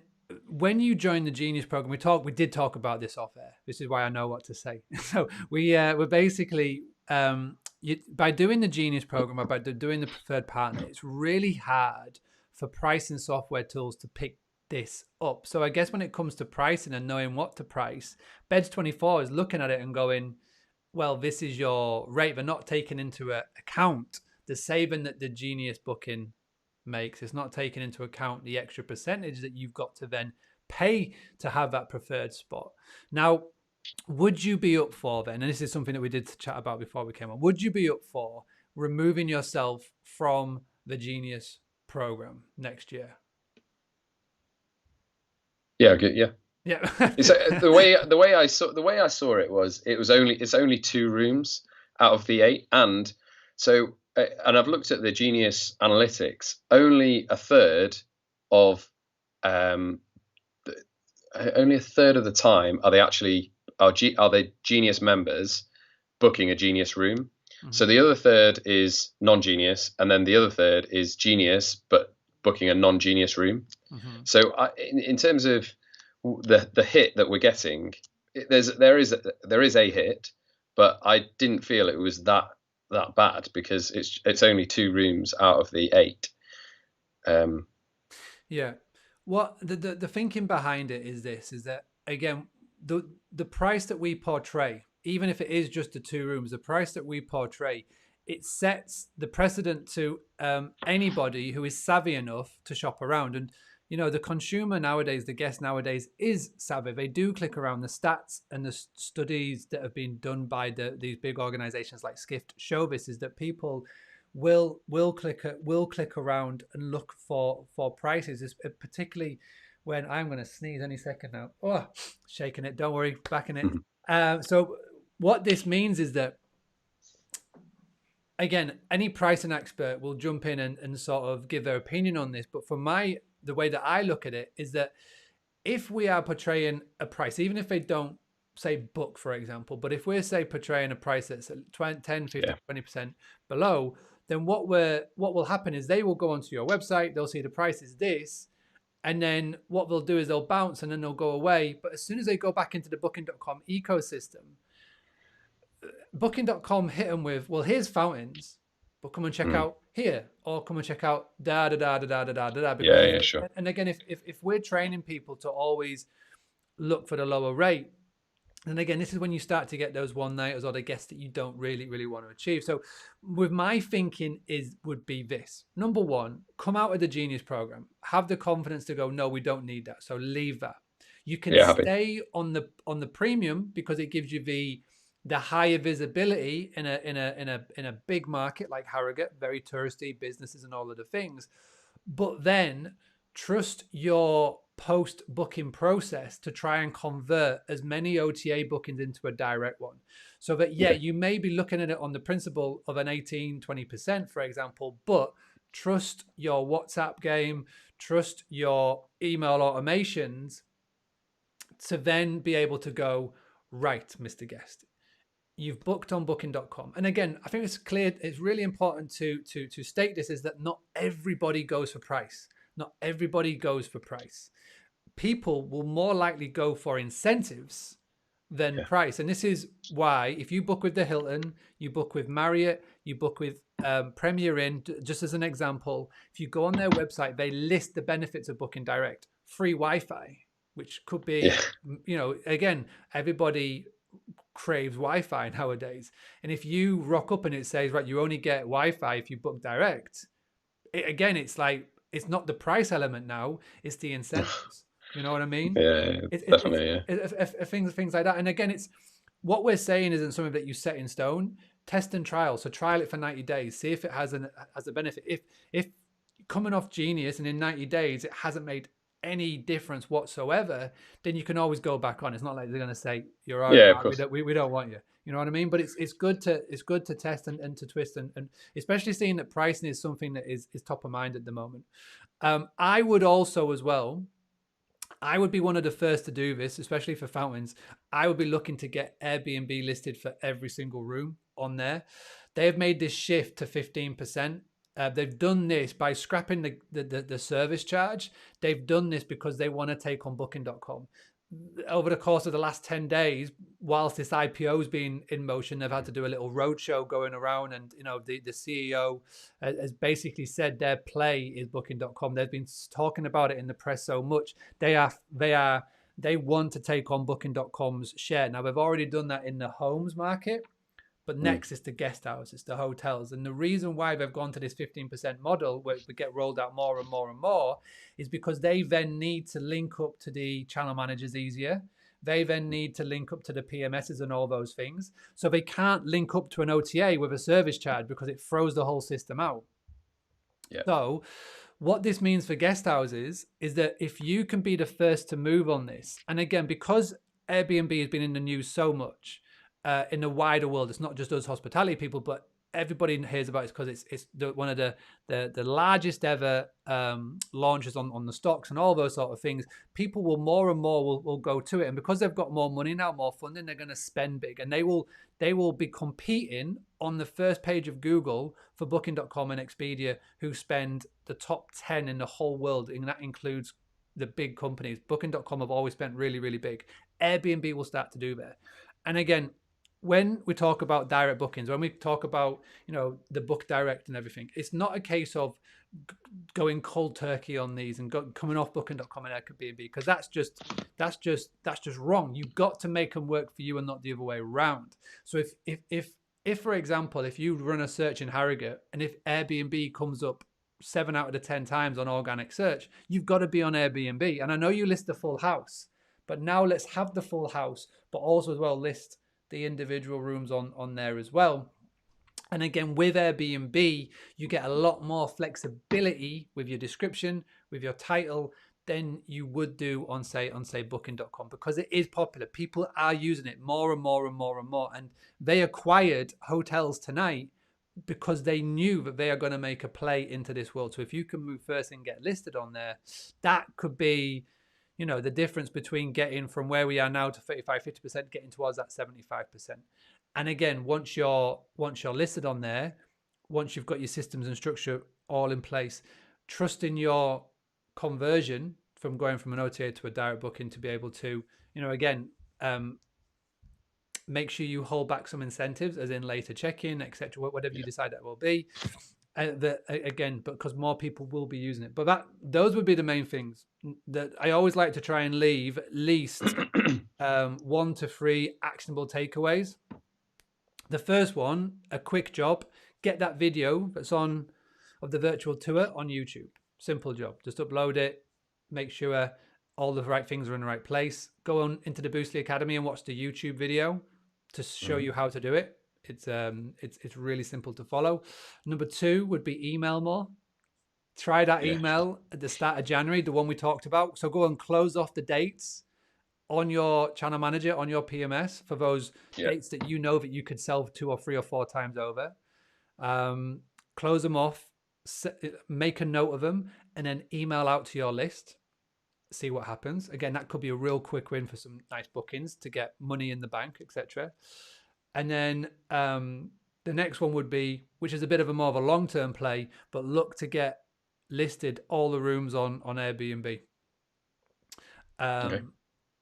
when you join the Genius program, we did talk about this off air. This is why I know what to say. So we're basically, by doing the Genius program, by doing the preferred partner, it's really hard for pricing software tools to pick this up. So I guess when it comes to pricing and knowing what to price, Beds24 is looking at it and going, well, this is your rate. They're not taking into account the saving that the Genius booking makes. It's not taking into account the extra percentage that you've got to then pay to have that preferred spot. Now, would you be up for then, and this is something that we did chat about before we came on, would you be up for removing yourself from the Genius program next year? Yeah, good. Yeah. It's, the way I saw it was it's only 2 rooms out of the 8, and so and I've looked at the Genius analytics. Only a third of the time are they Genius members booking a Genius room. Mm-hmm. So the other third is non-Genius, and then the other third is Genius but booking a non-Genius room. Mm-hmm. So in terms of the hit that we're getting, there is a hit, but I didn't feel it was that bad, because it's only 2 rooms out of the 8. Yeah. What the thinking behind it is that, again, the price that we portray, even if it is just the 2 rooms, the price that we portray, it sets the precedent to anybody who is savvy enough to shop around. And the consumer nowadays, the guest nowadays, is savvy. They do click around. The stats and the studies that have been done by these big organizations like Skift show this, is that people will click around and look for prices, particularly when I'm going to sneeze any second now. Oh, shaking it. Don't worry, backing it. So what this means is that, again, any pricing expert will jump in and sort of give their opinion on this. But for the way that I look at it is that if we are portraying a price, even if they don't say book, for example, but if we're portraying a price that's 10, 15, 20% below, then what will happen is they will go onto your website, they'll see the price is this, and then what they'll do is they'll bounce and then they'll go away. But as soon as they go back into the booking.com ecosystem, booking.com hit them with, well, here's fountains, but come and check out here, or come and check out da da da da da da da da. Yeah, sure. And again, if we're training people to always look for the lower rate, and again, this is when you start to get those one-nighters or the guests that you don't really want to achieve. So with my thinking would be this. Number one, come out of the Genius program, have the confidence to go, no, we don't need that. So leave that. You can stay on the premium, because it gives you the higher visibility in a big market like Harrogate, very touristy, businesses and all of the things. But then trust your post-booking process to try and convert as many OTA bookings into a direct one. So that, you may be looking at it on the principle of an 18-20%, for example, but trust your WhatsApp game, trust your email automations to then be able to go, right, Mr. Guest, you've booked on booking.com. And again, I think it's clear, it's really important to state this, is that not everybody goes for price. Not everybody goes for price. People will more likely go for incentives than price. And this is why, if you book with the Hilton, you book with Marriott, you book with Premier Inn, just as an example, if you go on their website, they list the benefits of booking direct. Free Wi-Fi, which could be, Yeah. you know, again, everybody craves Wi-Fi nowadays. And if you rock up and it says, right, you only get Wi-Fi if you book direct, again, it's like, it's not the price element now, it's the incentives. You know what I mean? Yeah, definitely. Yeah. Things like that. And again, it's what we're saying isn't something that you set in stone. Test and trial. So trial it for 90 days. See if it has a benefit. If coming off Genius and in 90 days it hasn't made any difference whatsoever, then you can always go back on. It's not like they're going to say you're all Yeah, of right, course. we don't want you. You know what I mean? But it's good to test and to twist and especially seeing that pricing is something that is top of mind at the moment. I would also as well. I would be one of the first to do this, especially for fountains. I would be looking to get Airbnb listed for every single room on there. They have made this shift to 15%. They've done this by scrapping the service charge. They've done this because they want to take on Booking.com. Over the course of the last 10 days, whilst this IPO has been in motion, they've had to do a little roadshow going around, and you know the CEO has basically said their play is Booking.com. They've been talking about it in the press so much. They want to take on Booking.com's share. Now they've already done that in the homes market, but next is the guest houses, the hotels. And the reason why they've gone to this 15% model, where we get rolled out more and more and more, is because they then need to link up to the channel managers easier. They then need to link up to the PMSs and all those things. So they can't link up to an OTA with a service charge because it throws the whole system out. Yeah. So what this means for guest houses is that if you can be the first to move on this, and again, because Airbnb has been in the news so much, in the wider world, it's not just us hospitality people, but everybody hears about it because it's one of the largest ever launches on the stocks and all those sort of things. People will more and more will go to it, and because they've got more money now, more funding, they're going to spend big, and they will be competing on the first page of Google for Booking.com and Expedia, who spend the top 10 in the whole world, and that includes the big companies. Booking.com have always spent really, really big. Airbnb will start to do that. And again, when we talk about direct bookings, when we talk about, you know, the book direct and everything, it's not a case of going cold turkey on these and coming off Booking.com and Airbnb, because that's just wrong. You've got to make them work for you and not the other way around. So if for example, if you run a search in Harrogate and if Airbnb comes up 7 out of the 10 times on organic search, you've got to be on Airbnb. And I know you list the full house, but now let's have the full house, but also as well list the individual rooms on there as well. And again, with Airbnb, you get a lot more flexibility with your description, with your title, than you would do on say Booking.com, because it is popular. People are using it more and more and more and more. And they acquired Hotels Tonight because they knew that they are going to make a play into this world. So if you can move first and get listed on there, that could be, you know, the difference between getting from where we are now to 35-50%, getting towards that 75%. And again, once you're listed on there, once you've got your systems and structure all in place, trusting your conversion from going from an OTA to a direct booking to be able to, you know, again, make sure you hold back some incentives, as in later check-in, etc., whatever you decide that will be. Again, because more people will be using it. But those would be the main things that I always like to try and leave at least 1 to 3 actionable takeaways. The first one, a quick job, get that video that's on of the virtual tour on YouTube. Simple job. Just upload it, make sure all the right things are in the right place. Go on into the Boostly Academy and watch the YouTube video to show you how to do it. It's really simple to follow. Number 2 would be email more. Try that email at the start of January, the one we talked about. So go and close off the dates on your channel manager, on your PMS, for those dates that you know that you could sell 2 or 3 or 4 times over. Close them off, make a note of them, and then email out to your list. See what happens. Again, that could be a real quick win for some nice bookings to get money in the bank, etc. And then the next one would be, which is a bit of a more of a long-term play, but look to get listed all the rooms on Airbnb.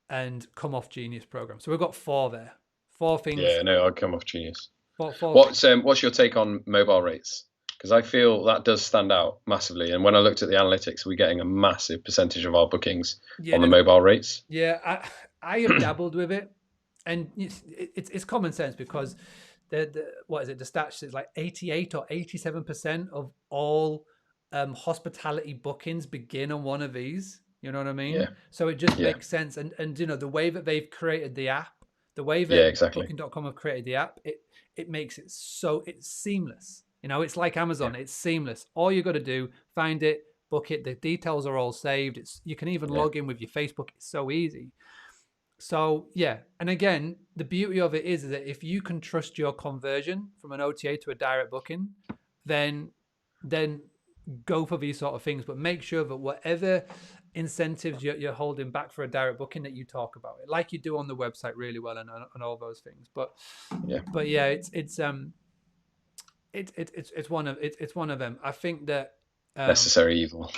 And come off Genius program. So we've got 4 there. 4 things. Yeah, no, I'd come off Genius. Four What's your take on mobile rates? because I feel that does stand out massively. And when I looked at the analytics, we're getting a massive percentage of our bookings on the mobile rates. Yeah, I have dabbled with it, and it's common sense because the what is it? The stats is like 88 or 87% of all hospitality bookings begin on one of these. You know what I mean? Yeah. So it just makes sense. And you know, the way that they've created the app, the way that exactly. Booking.com have created the app, it makes it so it's seamless. You know, it's like Amazon. It's seamless. All you got to do, find it, book it. The details are all saved. You can even log in with your Facebook. It's so easy. So yeah, and again, the beauty of it is that if you can trust your conversion from an OTA to a direct booking, then go for these sort of things. But make sure that whatever incentives you're holding back for a direct booking, that you talk about it like you do on the website really well, and all those things. But yeah, it's one of them. I think that necessary evil.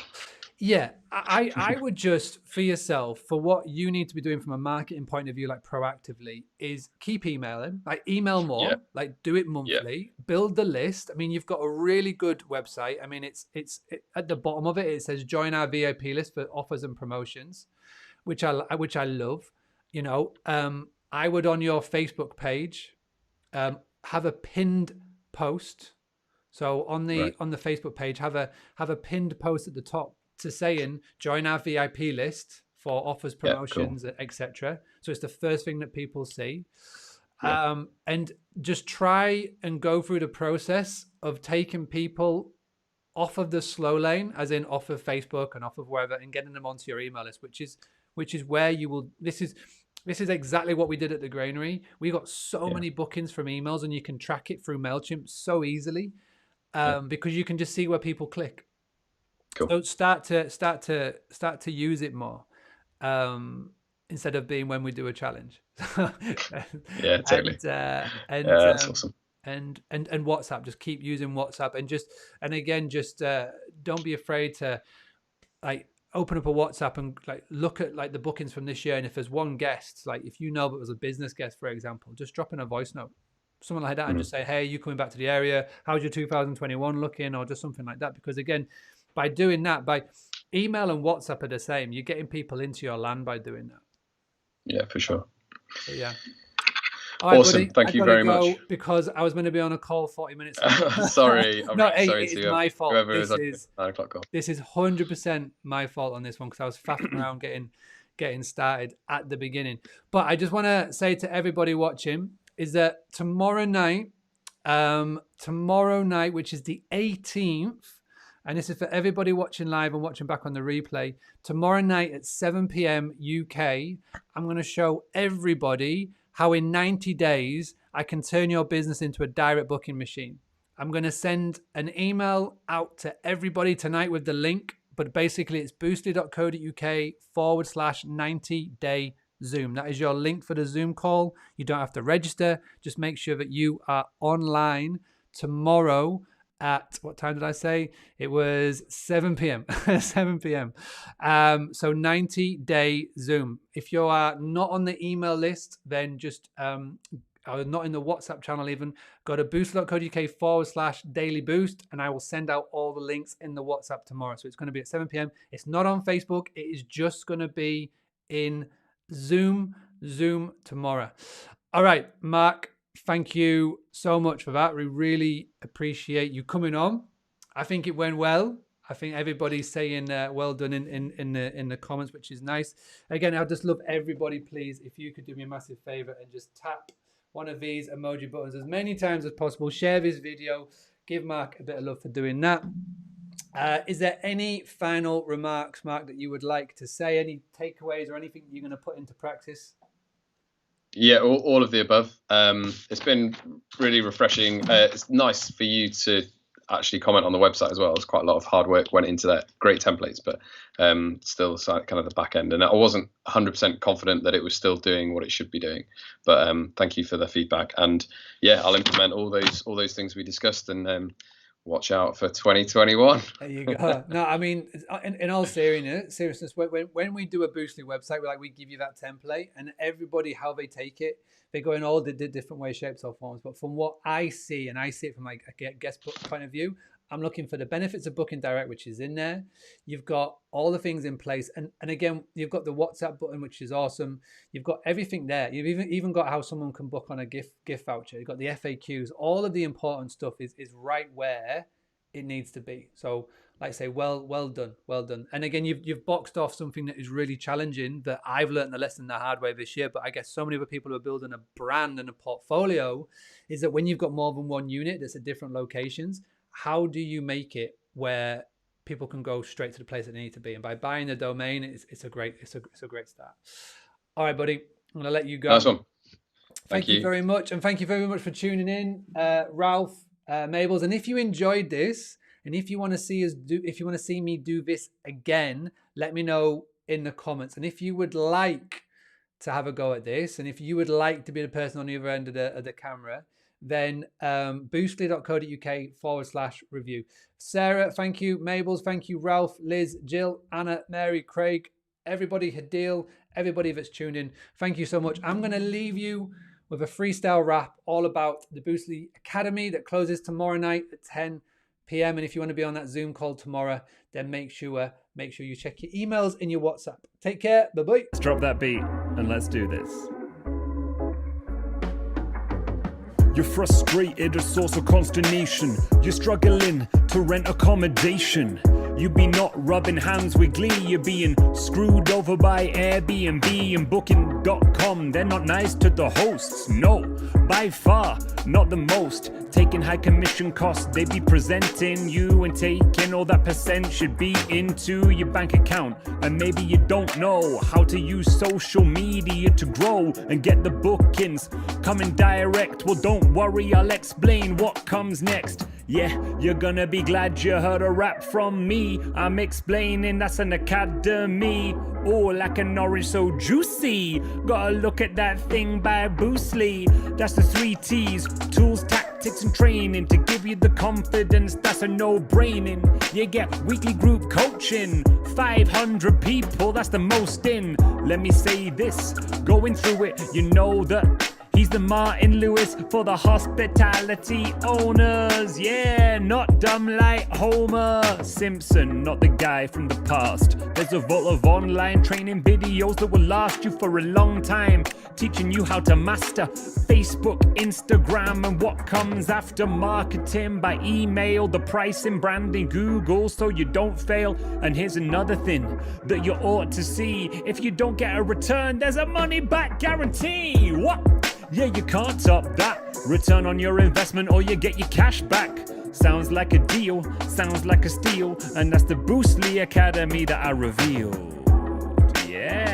Yeah, I would just, for yourself, for what you need to be doing from a marketing point of view, like proactively, is keep emailing, like email more, like do it monthly, build the list. I mean, you've got a really good website. I mean, it's at the bottom of it, it says join our VIP list for offers and promotions, which I love. You know, I would on your Facebook page have a pinned post. So on the Facebook page, have a pinned post at the top to saying join our VIP list for offers, promotions, etc. So it's the first thing that people see. And just try and go through the process of taking people off of the slow lane, as in off of Facebook and off of wherever, and getting them onto your email list, which is where you will. This is exactly what we did at the Granary. We got so many bookings from emails, and you can track it through MailChimp so easily because you can just see where people click. Cool. So start to use it more instead of being when we do a challenge. Yeah, totally. And that's awesome. And WhatsApp, just keep using WhatsApp, and again, don't be afraid to like open up a WhatsApp and like look at like the bookings from this year. And if there's one guest, like if you know it was a business guest, for example, just drop in a voice note, something like that, and just say, hey, you coming back to the area? How's your 2021 looking? Or just something like that. Because again, by doing that, by email and WhatsApp are the same. You're getting people into your land by doing that. Yeah, for sure. But yeah. Awesome. Buddy, thank you very much. Because I was going to be on a call 40 minutes ago. Sorry. It's my fault. This is 100% my fault on this one because I was faffing around getting started at the beginning. But I just want to say to everybody watching is that tomorrow night, which is the 18th, and this is for everybody watching live and watching back on the replay, tomorrow night at 7 p.m. UK, I'm going to show everybody how in 90 days I can turn your business into a direct booking machine. I'm going to send an email out to everybody tonight with the link, but basically it's boostly.co.uk/90-day Zoom. That is your link for the Zoom call. You don't have to register. Just make sure that you are online tomorrow at, what time did I say? It was 7 p.m. 7 p.m. So 90-day Zoom. If you are not on the email list, then just or not in the WhatsApp channel even, go to boostly.co.uk/daily boost, and I will send out all the links in the WhatsApp tomorrow. So it's going to be at 7 p.m. It's not on Facebook. It is just going to be in Zoom tomorrow. All right, Mark, thank you so much for that. We really appreciate you coming on. I think it went well. I think everybody's saying well done in the comments, which is nice. Again, I'd just love everybody, please, if you could do me a massive favor and just tap one of these emoji buttons as many times as possible. Share this video. Give Mark a bit of love for doing that. Is there any final remarks, Mark, that you would like to say? Any takeaways or anything you're going to put into practice? Yeah, all of the above. It's been really refreshing. It's nice for you to actually comment on the website as well. There's quite a lot of hard work went into that. Great templates, but still kind of the back end. And I wasn't 100% confident that it was still doing what it should be doing. But thank you for the feedback. And yeah, I'll implement all those things we discussed, and watch out for 2021. There you go. No, I mean, in all seriousness, when we do a Boostly website, we give you that template, and everybody, how they take it, they go in all the different ways, shapes, or forms. But from what I see, and I see it from like a guest book point of view, I'm looking for the benefits of booking direct, which is in there. You've got all the things in place. And again, you've got the WhatsApp button, which is awesome. You've got everything there. You've even got how someone can book on a gift voucher. You've got the FAQs. All of the important stuff is right where it needs to be. So like I say, well done. And again, you've boxed off something that is really challenging that I've learned the lesson the hard way this year, but I guess so many other people who are building a brand and a portfolio, is that when you've got more than one unit that's at different locations, how do you make it where people can go straight to the place that they need to be? And by buying the domain, it's a great start. All right, buddy, I'm gonna let you go. Nice one. Thank you very much, and thank you very much for tuning in, Ralph, Mabels. And if you enjoyed this, and if you want to see me do this again, let me know in the comments. And if you would like to have a go at this, and if you would like to be the person on the other end of the camera, then boostly.co.uk/review. Sarah, thank you. Mabels, thank you. Ralph, Liz, Jill, Anna, Mary, Craig, everybody, Hadil, everybody that's tuned in, thank you so much. I'm going to leave you with a freestyle rap all about the Boostly Academy that closes tomorrow night at 10 p.m. And if you want to be on that Zoom call tomorrow, then make sure you check your emails and your WhatsApp. Take care. Bye-bye. Let's drop that beat and let's do this. You're frustrated, a source of consternation. You're struggling to rent accommodation. You be not rubbing hands with glee. You're being screwed over by Airbnb and Booking.com. They're not nice to the hosts, no, by far not the most. Taking high commission costs, they be presenting you and taking all that percent should be into your bank account. And maybe you don't know how to use social media to grow and get the bookings coming direct. Well, don't worry, I'll explain what comes next. Yeah, you're gonna be glad you heard a rap from me. I'm explaining that's an academy. Oh, like an orange so juicy. Gotta look at that thing by Boostly. That's the 3 T's, tools, tactics and training to give you the confidence that's a no-braining. You get weekly group coaching, 500 people, that's the most in. Let me say this, going through it, you know that he's the Martin Lewis for the hospitality owners. Yeah, not dumb like Homer Simpson, not the guy from the past. There's a vault of online training videos that will last you for a long time, teaching you how to master Facebook, Instagram, and what comes after marketing by email, the pricing, branding, Google, so you don't fail. And here's another thing that you ought to see. If you don't get a return, there's a money back guarantee. What? Yeah, you can't top that. Return on your investment or you get your cash back. Sounds like a deal, sounds like a steal. And that's the Boostly Academy that I revealed. Yeah.